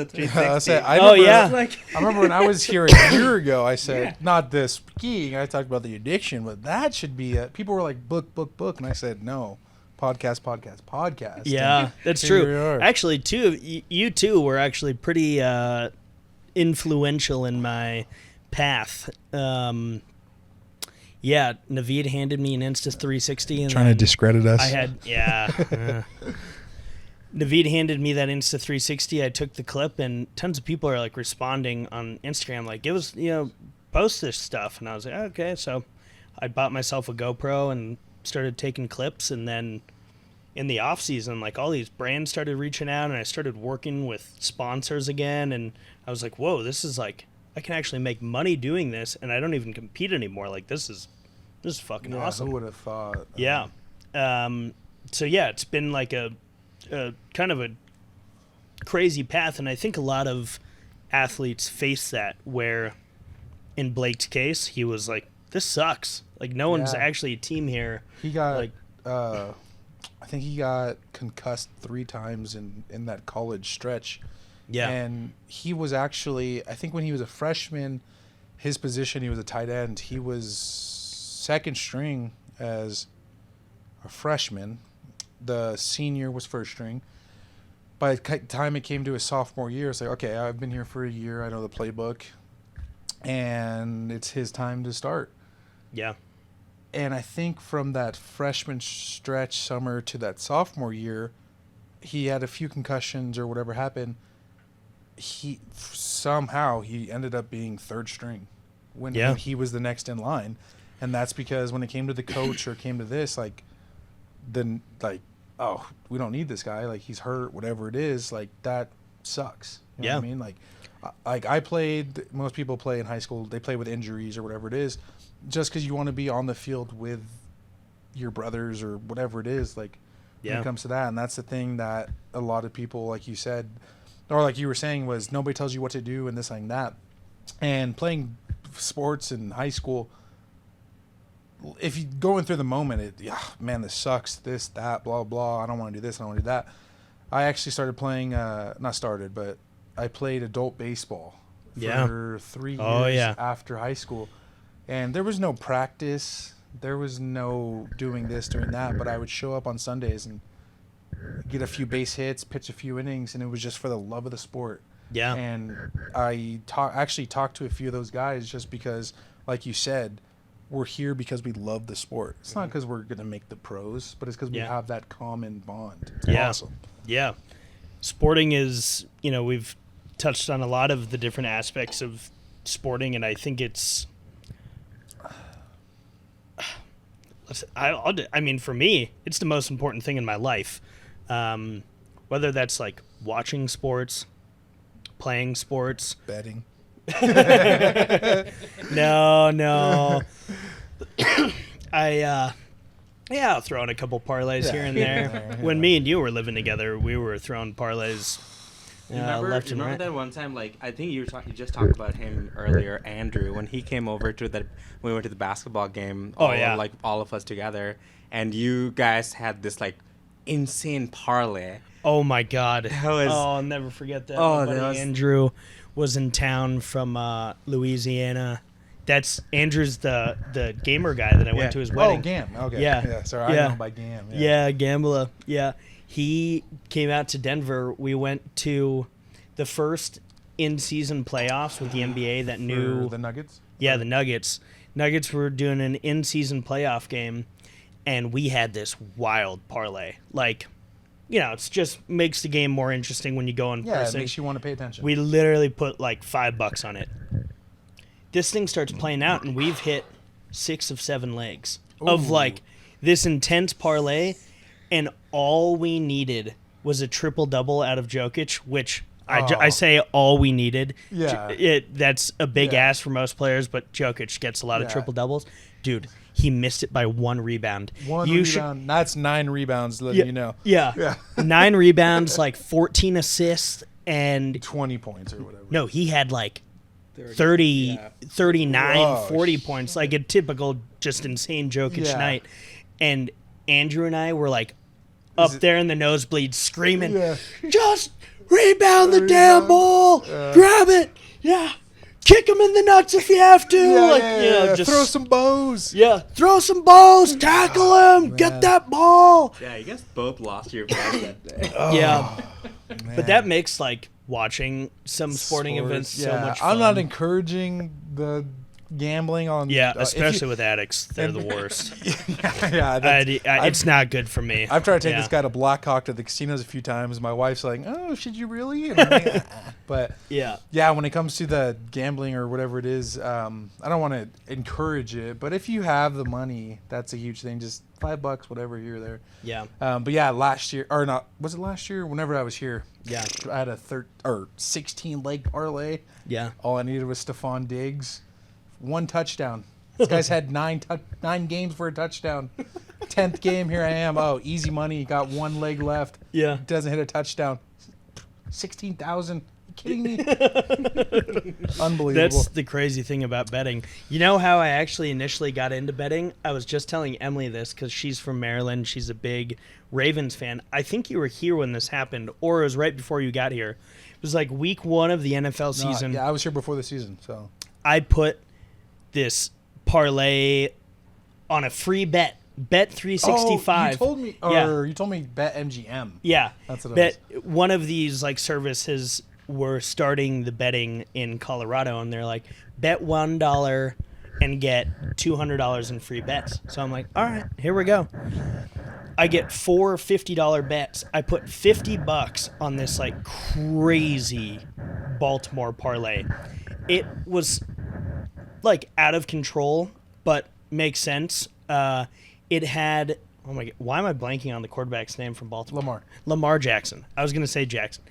remember when I was here a year ago, I said, not this skiing. I talked about the addiction, but that should be it. People were like, book. And I said, no. Podcast. Yeah, and that's here we true. are. Actually, you two were actually pretty influential in my path. Yeah, Naveed handed me an Insta 360. And Trying to discredit us. I had, Naveed handed me that Insta 360. I took the clip, and tons of people are like responding on Instagram, like, give us, post this stuff. And I was like, okay. So I bought myself a GoPro and started taking clips. And then in the off season, like all these brands started reaching out, and I started working with sponsors again. And I was like, whoa, this is like, I can actually make money doing this, and I don't even compete anymore. Like, this is fucking awesome. Who would have thought? Yeah. So yeah, it's been like a kind of a crazy path, and I think a lot of athletes face that, where in Blake's case, he was like, this sucks. Like, no one's actually a team here. He got, like, I think he got concussed 3 times in that college stretch. Yeah. And he was actually, I think when he was a freshman, his position, he was a tight end. He was second string as a freshman. The senior was first string. By the time it came to his sophomore year, it's like, okay, I've been here for a year. I know the playbook. And it's his time to start. Yeah. And I think from that freshman stretch summer to that sophomore year, he had a few concussions or whatever happened. He ended up being third string when he was the next in line. And that's because when it came to the coach or came to this, like, then, like, oh, we don't need this guy. Like, he's hurt, whatever it is. Like, that sucks. You know what I mean? Like I played, most people play in high school, they play with injuries or whatever it is, just because you want to be on the field with your brothers or whatever it is, like, when it comes to that. And that's the thing that a lot of people, like you said, or like you were saying, was nobody tells you what to do and this and that. And playing sports in high school, if you going through the moment, man, this sucks, this, that, blah, blah, I don't want to do this, I don't want to do that. I actually started playing, but I played adult baseball for 3 years after high school. And there was no practice. There was no doing this, doing that. But I would show up on Sundays and get a few base hits, pitch a few innings, and it was just for the love of the sport. Yeah. And I actually talked to a few of those guys just because, like you said, we're here because we love the sport. It's not because we're going to make the pros, but it's because we have that common bond. It's awesome. Yeah. Sporting is, we've touched on a lot of the different aspects of sporting, and I think it's, I mean, for me, it's the most important thing in my life. Whether that's like watching sports, playing sports, betting. No. I'll throw in a couple parlays here and there. When me and you were living together, we were throwing parlays left and right. That one time, like, I think you just talked about him earlier, Andrew, when he came over when we went to the basketball game. Like all of us together, and you guys had this like insane parlay. Oh my God! I'll never forget that. My buddy Andrew was in town from Louisiana. That's Andrew's the gamer guy that I went to his wedding. Oh, Gam. Okay. Yeah. Sorry, I know him by Gam. Yeah, Gambler. Yeah. He came out to Denver. We went to the first in-season playoffs with the NBA that knew... For the Nuggets? Yeah, the Nuggets. Nuggets were doing an in-season playoff game, and we had this wild parlay. Like, it's just makes the game more interesting when you go in person. Yeah, it makes you want to pay attention. We literally put like $5 on it. This thing starts playing out, and we've hit 6 of 7 legs of like this intense parlay, and all we needed was a triple-double out of Jokic, which I say all we needed. Yeah. That's a big ask for most players, but Jokic gets a lot of triple-doubles. Dude, he missed it by 1 rebound. Rebound. That's 9 rebounds, letting you know. Yeah. 9 rebounds, like 14 assists, and 20 points or whatever. No, he had like 30, 39, 40 points, like a typical just insane Jokic night. And Andrew and I were like up there in the nosebleeds screaming, just rebound the damn ball, grab it, kick him in the nuts if you have to, just throw some bows. Throw some bows, tackle him, get that ball. Yeah, you guys both lost your bets that day. Man. But that makes like watching some sporting events so much fun. I'm not encouraging the gambling on. Yeah, if you- especially with addicts, they're the worst. yeah, It's not good for me. I've tried to take Yeah. this guy to Blackhawk to the casinos a few times. My wife's like, "Oh, should you really?" And I'm like, but Yeah. yeah, when it comes to the gambling or whatever it is, I don't want to encourage it. But if you have the money, that's a huge thing. Just $5, whatever, here or there. Yeah. But yeah, last year or not? Was it last year? Whenever I was here, Yeah. I had a 16 leg parlay. Yeah. All I needed was Stephon Diggs, 1 touchdown. This guy's had 9 games for a touchdown. 10th game, here I am. Oh, easy money. Got 1 leg left. Yeah. Doesn't hit a touchdown. 16,000. You kidding me? Unbelievable. That's the crazy thing about betting. You know how I actually initially got into betting? I was just telling Emily this because she's from Maryland. She's a big Ravens fan. I think you were here when this happened, or it was right before you got here. It was like week 1 of the NFL season. Yeah, I was here before the season, so. I put this parlay on a free bet. Bet 365. Oh, you told me, Yeah. you told me bet MGM. Yeah. That's what it Bet one of these like services were starting the betting in Colorado, and they're like, bet $1 and get $200 in free bets. So I'm like, all right, here we go. I get 4 $50 bets. I put $50 on this like crazy Baltimore parlay. It was like out of control, but makes sense. It had, oh my God, why am I blanking on the quarterback's name from Baltimore? Lamar Jackson. I was going to say Jackson.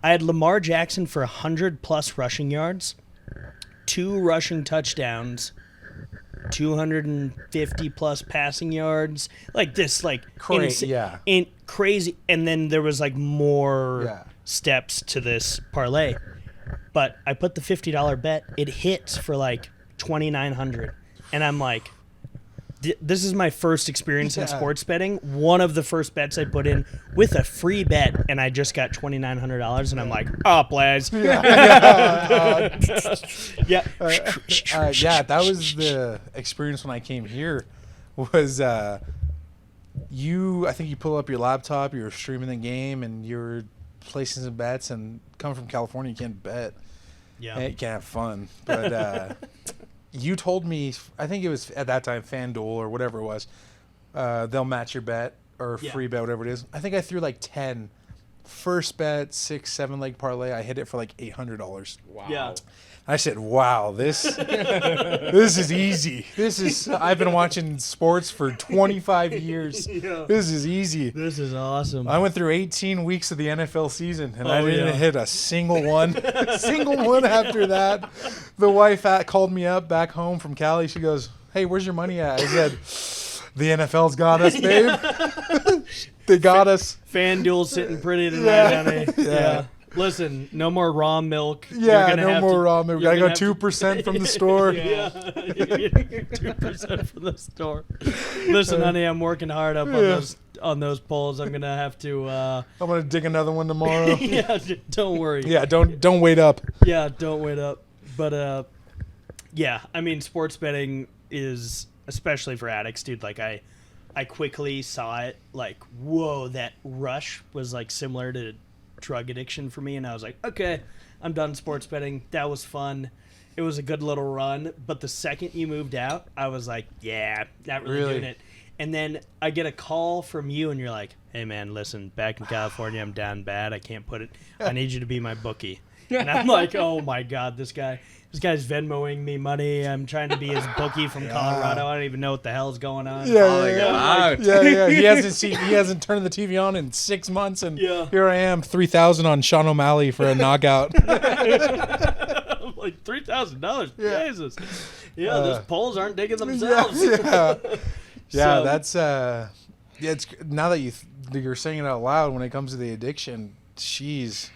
I had Lamar Jackson for 100+ rushing yards, 2 rushing touchdowns, 250+ passing yards, like this, like Crazy, yeah. Crazy. And then there was like more steps to this parlay. But I put the $50 bet. It hits for like $2,900, and I'm like, this is my first experience in sports betting. One of the first bets I put in with a free bet, and I just got $2,900, and I'm like, up, lads. Yeah, Yeah. that was the experience when I came here. Was I think you pull up your laptop, you were streaming the game, and you were placing some bets. And coming from California, you can't bet. Yeah. You can't have fun. But you told me, I think it was at that time FanDuel or whatever it was. They'll match your bet or free bet, whatever it is. I think I threw like 10. First bet, 6-7 leg parlay. I hit it for like $800. Wow. Yeah. I said, "Wow, this is easy. I've been watching sports for 25 years. Yeah. This is easy." This is awesome. I went through 18 weeks of the NFL season, and I didn't yeah. hit a single one. Single one after that. The wife called me up back home from Cali. She goes, "Hey, where's your money at?" I said, "The NFL's got us, babe. They got us." FanDuel sitting pretty tonight, honey. Yeah. Listen, no more raw milk. Yeah, no more raw milk. you're Gotta go gonna have to- 2% from the store. Yeah, you're getting 2% from the store. Listen, honey, I'm working hard up on those polls. I'm gonna have to. I'm gonna dig another one tomorrow. Yeah, don't worry. Yeah, don't wait up. Yeah, don't wait up. But yeah, I mean, sports betting is, especially for addicts, dude. Like I quickly saw it. Like, whoa, that rush was like similar to drug addiction for me, and I was like, okay, I'm done sports betting. That was fun. It was a good little run, but the second you moved out, I was like, yeah, not really doing it. And then I get a call from you, and you're like, hey man, listen, back in California, I'm down bad. I can't put it. I need you to be my bookie. And I'm like, oh my God, this guy's Venmoing me money. I'm trying to be his bookie from Colorado. I don't even know what the hell's going on. Yeah. He hasn't turned the TV on in 6 months, and here I am, 3,000 on Sean O'Malley for a knockout. I'm like, $3,000. Yeah. Jesus. Yeah, those polls aren't digging themselves. Yeah, So- that's it's now that you're saying it out loud when it comes to the addiction. Jeez,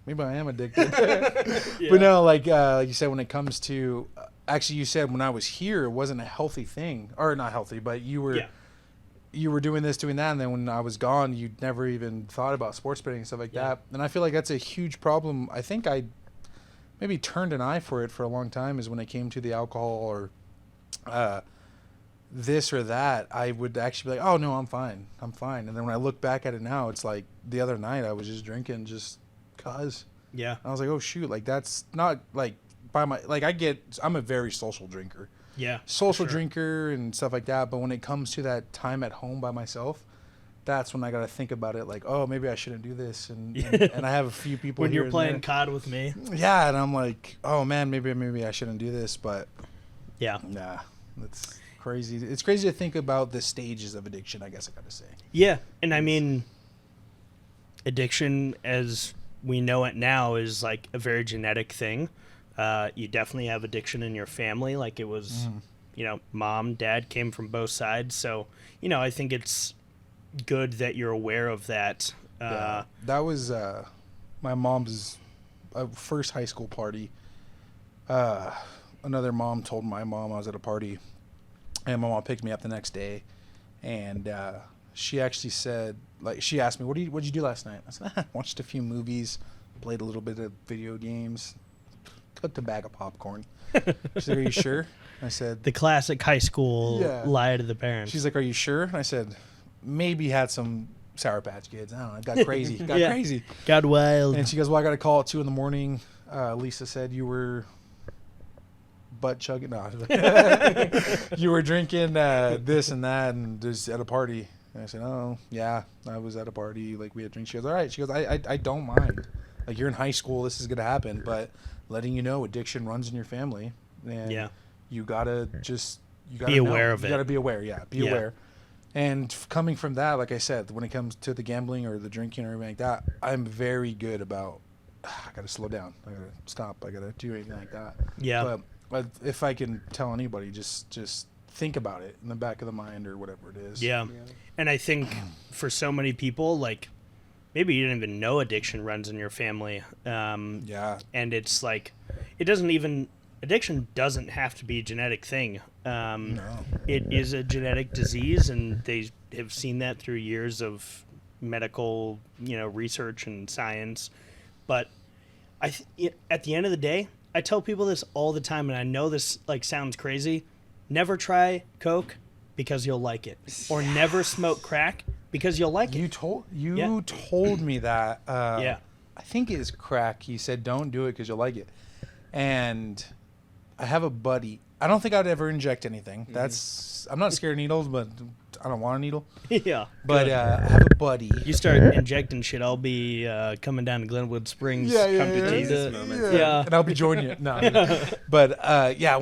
maybe I am addicted. But no, like you said, when it comes to actually, you said when I was here, it wasn't a healthy thing, or not healthy, but you were doing this, doing that, and then when I was gone, you never even thought about sports betting and stuff like that. And I feel like that's a huge problem. I think I maybe turned an eye for it for a long time, is when it came to the alcohol or this or that. I would actually be like, oh no, I'm fine. And then when I look back at it now, it's like the other night I was just drinking just cause. Yeah. I was like, oh shoot, like that's not like by my I'm a very social drinker. Yeah. Social sure. drinker and stuff like that, but when it comes to that time at home by myself, that's when I got to think about it, like, oh, maybe I shouldn't do this, and I have a few people When here you're and playing there. COD with me. Yeah, and I'm like, oh man, maybe I shouldn't do this, but Yeah. nah, that's crazy. It's crazy to think about the stages of addiction, I guess I gotta say. Yeah, and I mean, addiction as we know it now is like a very genetic thing. You definitely have addiction in your family, like it was, mom, dad came from both sides. So, I think it's good that you're aware of that. Yeah, that was my mom's first high school party. Another mom told my mom I was at a party, and my mom picked me up the next day, and she actually said, like, she asked me, what'd you do last night? I said, I watched a few movies, played a little bit of video games, cooked a bag of popcorn. She said, are you sure? I said, The classic high school Yeah. lie to the parents. she's like, are you sure? And I said, maybe had some Sour Patch Kids. I don't know. It got crazy. Yeah. Crazy. God wild. And she goes, well, I got a call at 2 a.m. Lisa said you were butt chugging. No. You were drinking this and that and just at a party. And I said, oh, yeah, I was at a party. Like, we had drinks. She goes, all right. She goes, I don't mind. Like, you're in high school. This is going to happen. But letting you know, addiction runs in your family. And Yeah. you got to just Be aware of You it. got to be aware. Yeah, be Yeah. aware. And coming from that, like I said, when it comes to the gambling or the drinking or anything like that, I'm very good about, I got to slow down. I got to stop. I got to do anything like that. Yeah. But if I can tell anybody, just think about it in the back of the mind or whatever it is. Yeah. And I think for so many people, like, maybe you didn't even know addiction runs in your family. Yeah. And it's like, addiction doesn't have to be a genetic thing. No. It is a genetic disease, and they have seen that through years of medical, research and science. But at the end of the day, I tell people this all the time, and I know this like sounds crazy. Never try Coke because you'll like it, or never smoke crack because you'll like You it. told Yeah. told me that. Yeah. I think it is crack. He said, "Don't do it because you'll like it." And I have a buddy. I don't think I'd ever inject anything. I'm not scared of needles, but I don't want a needle. Yeah. But good. I have a buddy. You start injecting shit, I'll be coming down to Glenwood Springs. Come to Jesus. Yeah. And I'll be joining you. No. But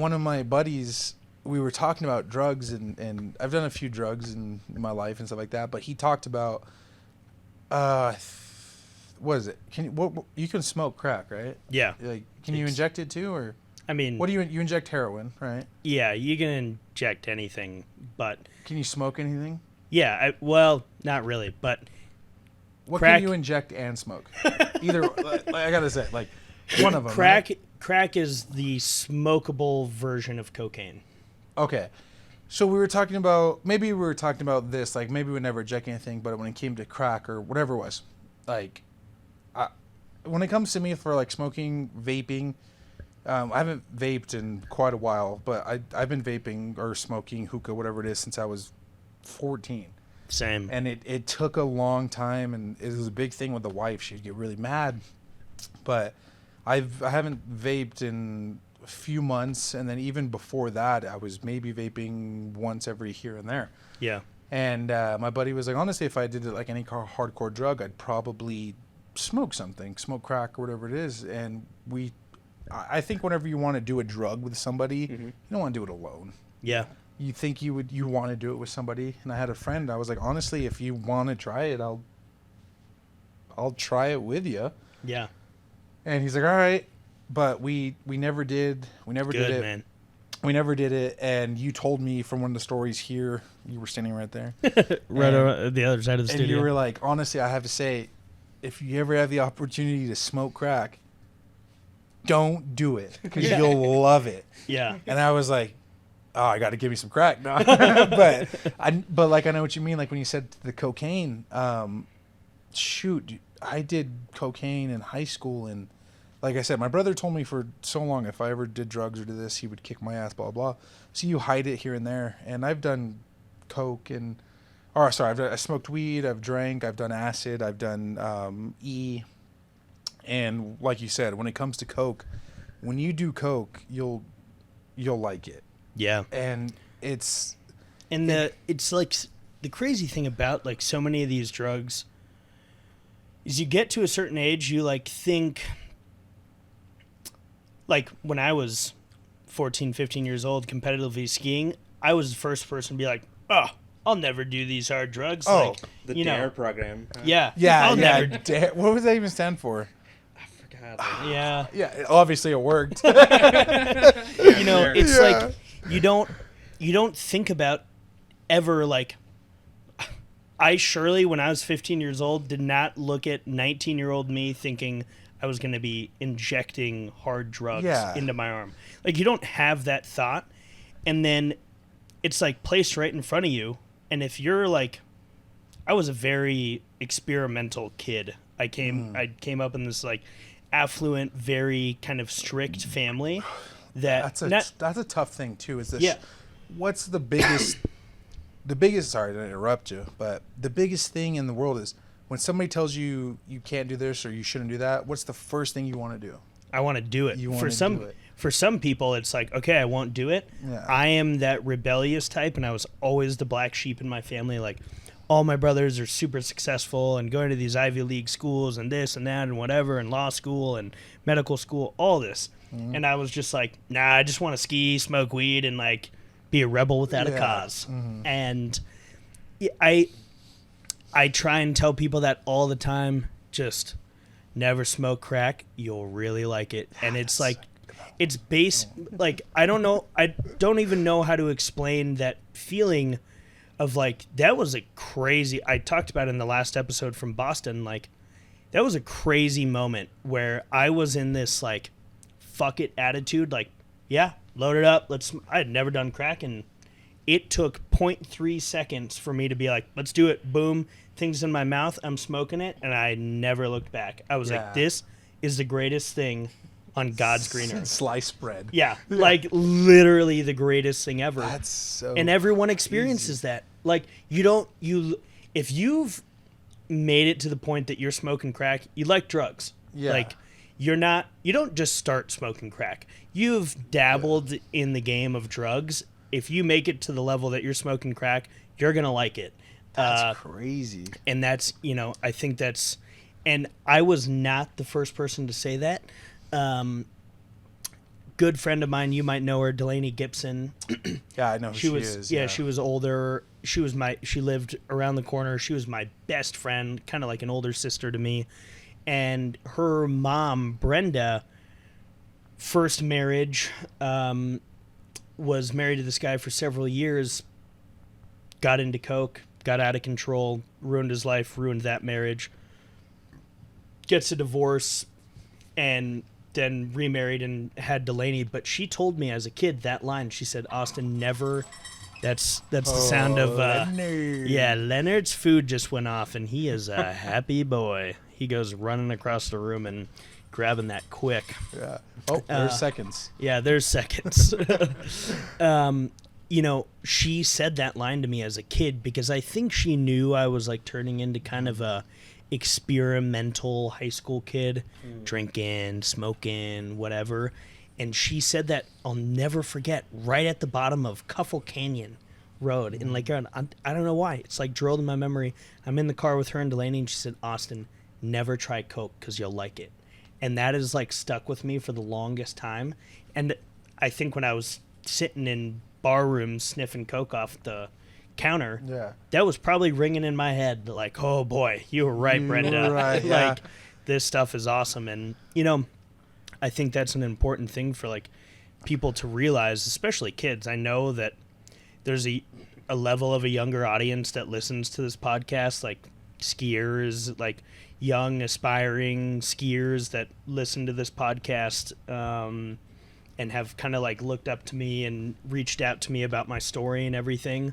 one of my buddies, we were talking about drugs, and I've done a few drugs in my life and stuff like that. But he talked about, what is it? You can smoke crack, right? Yeah. Like, can you inject it too, or I mean, what do you inject heroin, right? yeah, you can inject anything, but Can you smoke anything? yeah, well, not really, but What Crack- can you inject and smoke? Either, like, I gotta say, like, one of them. crack right? crack is the smokable version of cocaine. Okay. So we were talking about this, like maybe we never inject anything, but when it came to crack or whatever it was, like, when it comes to me for like smoking, vaping, I haven't vaped in quite a while, but I've been vaping or smoking hookah, whatever it is, since I was 14. Same. And it took a long time, and it was a big thing with the wife. She'd get really mad. But I haven't vaped in a few months, and then even before that, I was maybe vaping once every here and there. Yeah. And my buddy was like, honestly, if I did it like any hardcore drug, I'd probably smoke smoke crack or whatever it is. And I think whenever you want to do a drug with somebody, you don't want to do it alone. Yeah. You think you want to do it with somebody. And I had a friend. I was like, honestly, if you want to try it, I'll try it with you. Yeah. And he's like, all right. But we never did. We never Good, did it. man. We never did it. And you told me from one of the stories here, you were standing right there. Right And- on the other side of the And studio. you were like, honestly, I have to say, if you ever have the opportunity to smoke crack, don't do it because Yeah. you'll love it. Yeah. And I was like, oh, I got to give me some crack. No. but like, I know what you mean. Like when you said the cocaine, shoot, I did cocaine in high school. And like I said, my brother told me for so long, if I ever did drugs or did this, he would kick my ass, blah, blah. So you hide it here and there. And I've done coke I smoked weed, I've drank, I've done acid, I've done E. And like you said, when it comes to coke, when you do coke, you'll like it. Yeah. And it's like the crazy thing about like so many of these drugs is you get to a certain age, you like think, like when I was 14, 15 years old, competitively skiing, I was the first person to be like, oh, I'll never do these hard drugs. Oh, like, The you DARE know, program. yeah. yeah, I'll yeah. never What would that even stand for? I forgot. Yeah. Yeah, obviously it worked. You know, Sure. it's Yeah. like you don't think about ever like I surely when I was 15 years old did not look at 19-year-old me thinking I was going to be injecting hard drugs Yeah. into my arm. Like you don't have that thought, and then it's like placed right in front of you, and if you're like I was a very experimental kid. I came up in this like affluent, very kind of strict family that That's a tough thing too. Is this? Yeah. What's the biggest? Sorry to interrupt you, but the biggest thing in the world is when somebody tells you you can't do this or you shouldn't do that. What's the first thing you want to do? I want to do it. You For wanna some do it. for some people it's like, okay, I won't do it. Yeah. I am that rebellious type, and I was always the black sheep in my family. Like all my brothers are super successful and going to these Ivy League schools and this and that and whatever, and law school and medical school, all this. Mm-hmm. And I was just like, nah, I just want to ski, smoke weed, and like be a rebel without a Yeah. cause. Mm-hmm. And I try and tell people that all the time. Just never smoke crack. You'll really like it. And it's like, it's like, I don't even know how to explain that feeling of like, that was a crazy, I talked about in the last episode from Boston, like, that was a crazy moment where I was in this like, fuck it attitude. Like, yeah, load it up. I had never done crack, and it took 0.3 seconds for me to be like, let's do it. Boom. Things in my mouth. I'm smoking it. And I never looked back. I was Yeah. like, this is the greatest thing on God's green earth. Sliced bread. Yeah. Like literally the greatest thing ever. That's so. And everyone experiences that. Like if you've made it to the point that you're smoking crack, you like drugs. Yeah. Like you don't just start smoking crack. You've dabbled in the game of drugs. If you make it to the level that you're smoking crack, you're going to like it. That's crazy. And that's, I think that's, and I was not the first person to say that. Good friend of mine, you might know her, Delaney Gibson. Yeah, I know who she was, is. yeah, she was older. She lived around the corner. She was my best friend, kind of like an older sister to me. And her mom, Brenda, first marriage, was married to this guy for several years, got into coke, got out of control, ruined his life, ruined that marriage, gets a divorce, and then remarried and had Delaney. But she told me as a kid that line. She said, Austin, never. That's the sound of Leonard. yeah, Leonard's food just went off, and he is a happy boy. He goes running across the room and grabbing that quick. Yeah. Oh, there's seconds. Yeah, there's seconds. She said that line to me as a kid because I think she knew I was like turning into kind of a experimental high school kid, drinking, smoking, whatever. And she said that, I'll never forget, right at the bottom of Cuffle Canyon Road in Lake Huron. I don't know why. It's like drilled in my memory. I'm in the car with her and Delaney, and she said, Austin, never try coke because you'll like it. And that has like stuck with me for the longest time. And I think when I was sitting in bar rooms sniffing coke off the counter, Yeah. that was probably ringing in my head like, oh boy, you were right, Brenda. right, yeah. Like, this stuff is awesome. And I think that's an important thing for like people to realize, especially kids. I know that there's a level of a younger audience that listens to this podcast, like skiers, like young aspiring skiers that listen to this podcast and have kind of like looked up to me and reached out to me about my story and everything.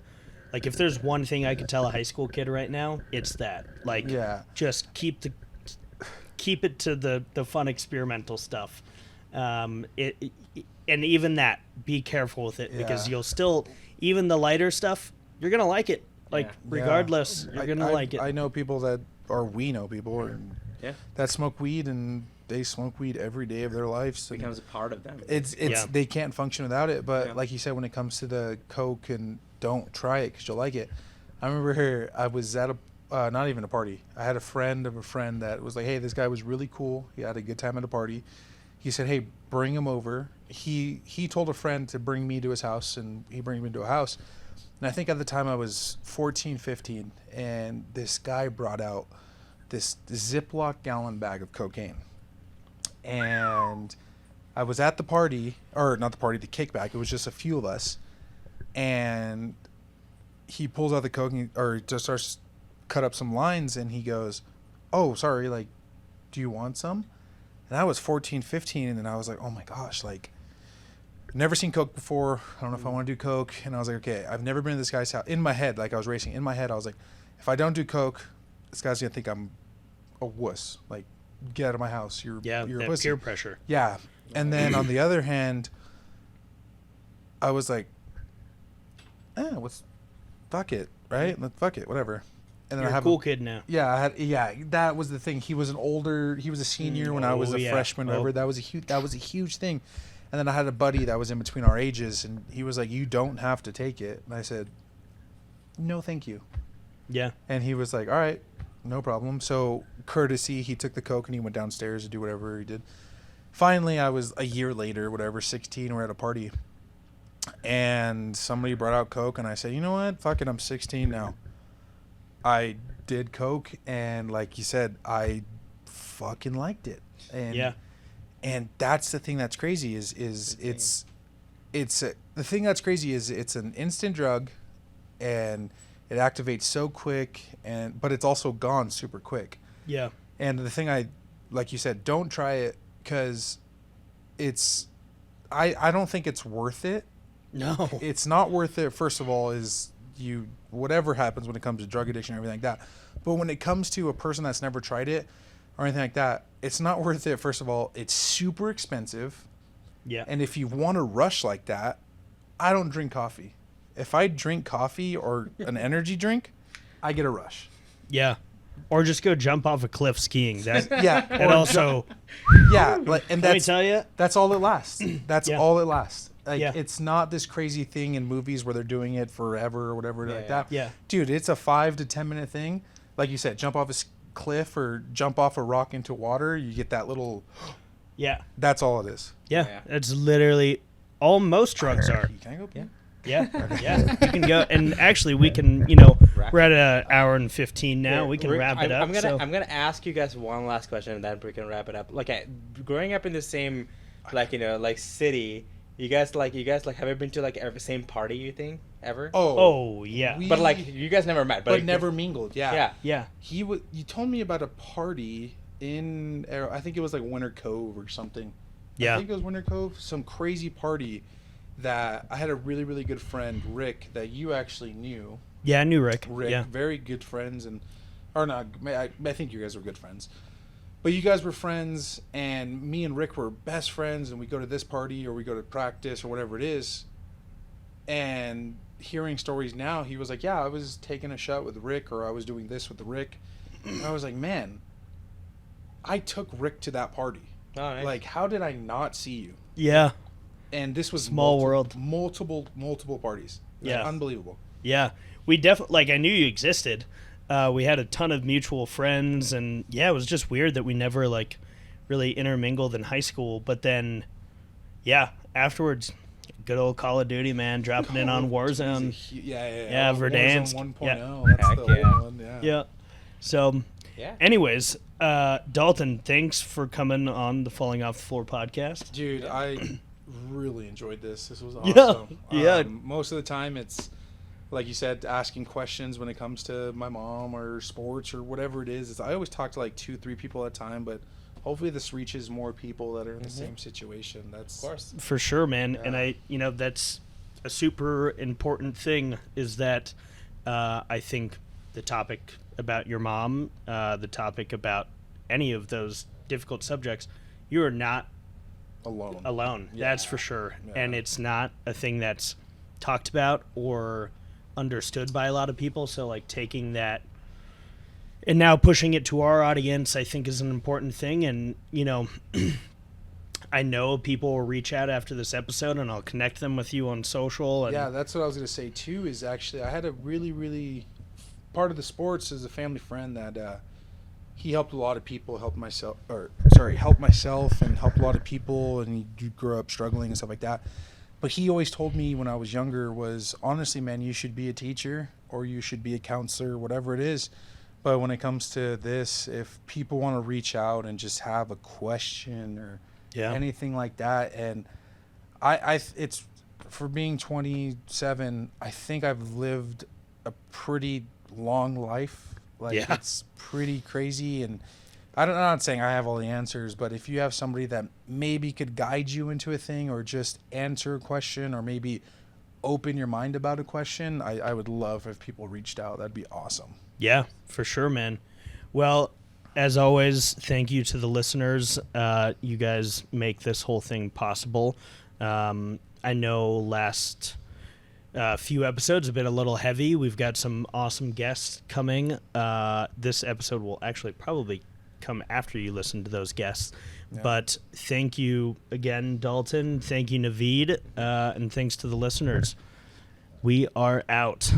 Like if there's one thing I could tell a high school kid right now, it's that. Like just keep it to the fun experimental stuff. And even that, be careful with it because you'll still, even the lighter stuff, you're going to like it. Like regardless, you're going to like it. I know people that, or we know people that smoke weed and they smoke weed every day of their lives. It becomes a part of them. It's Yeah. They can't function without it. But Yeah. like you said, when it comes to the coke, and don't try it because you'll like it. I remember I was at a not even a party. I had a friend of a friend that was like, hey, this guy was really cool. He had a good time at a party. He said, hey, bring him over. He told a friend to bring me to his house, and he bring me to a house. And I think at the time I was 14, 15, and this guy brought out this Ziploc gallon bag of cocaine. And I was at the party, or not the party, the kickback. It was just a few of us. And he pulls out the coke, or just starts cut up some lines, and he goes, oh, sorry, like, do you want some? And I was 14, 15, and I was like, oh my gosh, like, never seen coke before. I don't know if I want to do coke. And I was like, okay, I've never been to this guy's house. In my head, like, I was racing. In my head, I was like, if I don't do coke, this guy's going to think I'm a wuss. Like, get out of my house. You're a that pussy. peer pressure. Yeah. And then on the other hand, I was like, fuck it, right? Fuck it, whatever. And then You're I a have cool kid now. that was the thing. He was a senior when I was a freshman, whatever. That was a huge thing. And then I had a buddy that was in between our ages, and he was like, you don't have to take it. And I said, no, thank you. Yeah. And he was like, all right, no problem. So courtesy, he took the coke and he went downstairs to do whatever he did. Finally, I was a year later, whatever, 16, we're at a party. And somebody brought out coke, and I said, you know what? Fuck it, I'm 16 now. I did coke, and like you said, I fucking liked it. And Yeah. And that's the thing that's crazy is the thing that's crazy is it's an instant drug, and it activates so quick, but it's also gone super quick. Yeah. And the thing like you said, don't try it, because I don't think it's worth it. No. It's not worth it. First of all, is whatever happens when it comes to drug addiction and everything like that. But when it comes to a person that's never tried it or anything like that, it's not worth it. First of all, it's super expensive. Yeah. And if you want to rush like that, I don't drink coffee. If I drink coffee or an energy drink, I get a rush. Yeah. Or just go jump off a cliff skiing. That Yeah. and also Yeah. And let me that's tell you. that's all it lasts. That's Yeah. all it lasts. Like, Yeah. it's not this crazy thing in movies where they're doing it forever or whatever like that. Yeah. Dude, it's a 5 to 10 minute thing. Like you said, jump off a cliff or jump off a rock into water. You get that little. Yeah. That's all it is. Yeah. Yeah. That's literally all most drugs are. Can I go pee? Yeah. Yeah. You can go, and actually we can, Wrap we're at an hour and 15 now. We can We're- wrap it up. I'm gonna ask you guys one last question, and then we can wrap it up. Like, growing up in the same, city, you guys have you been to every same party, you think, ever? Oh, yeah. we- But you guys never met, but never mingled. Yeah. Yeah. Yeah. You told me about a party in, I think it was like Winter Cove or something. Yeah. I think it was Winter Cove, some crazy party that I had a really, really good friend, Rick, that you actually knew. Yeah, I knew Rick. Rick, Yeah. very good friends, or not, I think you guys were good friends. But you guys were friends, and me and Rick were best friends, and we go to this party or we go to practice or whatever it is. And hearing stories now, he was like, yeah, I was taking a shot with Rick, or I was doing this with Rick. And I was like, man, I took Rick to that party. Oh, nice. Like, how did I not see you? Yeah. And this was Small world. multiple parties. Like, Yeah. unbelievable. Yeah. We definitely, I knew you existed. We had a ton of mutual friends, and yeah, it was just weird that we never really intermingled in high school. But then, yeah, afterwards, good old Call of Duty, man, dropping in on Warzone. Yeah, Verdansk. Warzone 1.0. Yeah. That's Heck the yeah. old one. Yeah. Yeah. So, Yeah. anyways, Dalton, thanks for coming on the Falling Off the Floor podcast. Dude, I really enjoyed this. This was Yeah, awesome. yeah. Most of the time, it's like you said, asking questions when it comes to my mom or sports or whatever it is. I always talk to 2-3 people at a time, but hopefully this reaches more people that are in the same situation. That's Of course. For sure, man. Yeah. And that's a super important thing is that I think the topic about your mom, the topic about any of those difficult subjects, you are not alone. Yeah. That's for sure. Yeah. And it's not a thing that's talked about or understood by a lot of people. So taking that, And now pushing it to our audience, I think, is an important thing. And, I know people will reach out after this episode, and I'll connect them with you on social. And Yeah, that's what I was going to say, too, is actually I had a really, really part of the sports is a family friend that he helped a lot of people, help myself and helped a lot of people, and he grew up struggling and stuff like that. But he always told me when I was younger was, honestly, man, you should be a teacher or you should be a counselor, whatever it is. But when it comes to this, if people want to reach out and just have a question or anything like that, and it's for being 27, I think I've lived a pretty long life. It's pretty crazy, and I'm not saying I have all the answers, but if you have somebody that maybe could guide you into a thing or just answer a question or maybe open your mind about a question, I would love if people reached out. That'd be awesome. Yeah, for sure, man. Well, as always, thank you to the listeners. You guys make this whole thing possible. I know last few episodes have been a little heavy. We've got some awesome guests coming. This episode will actually probably come after you listen to those guests. Yeah. But thank you again, Dalton. Thank you, Naveed. And thanks to the listeners. We are out.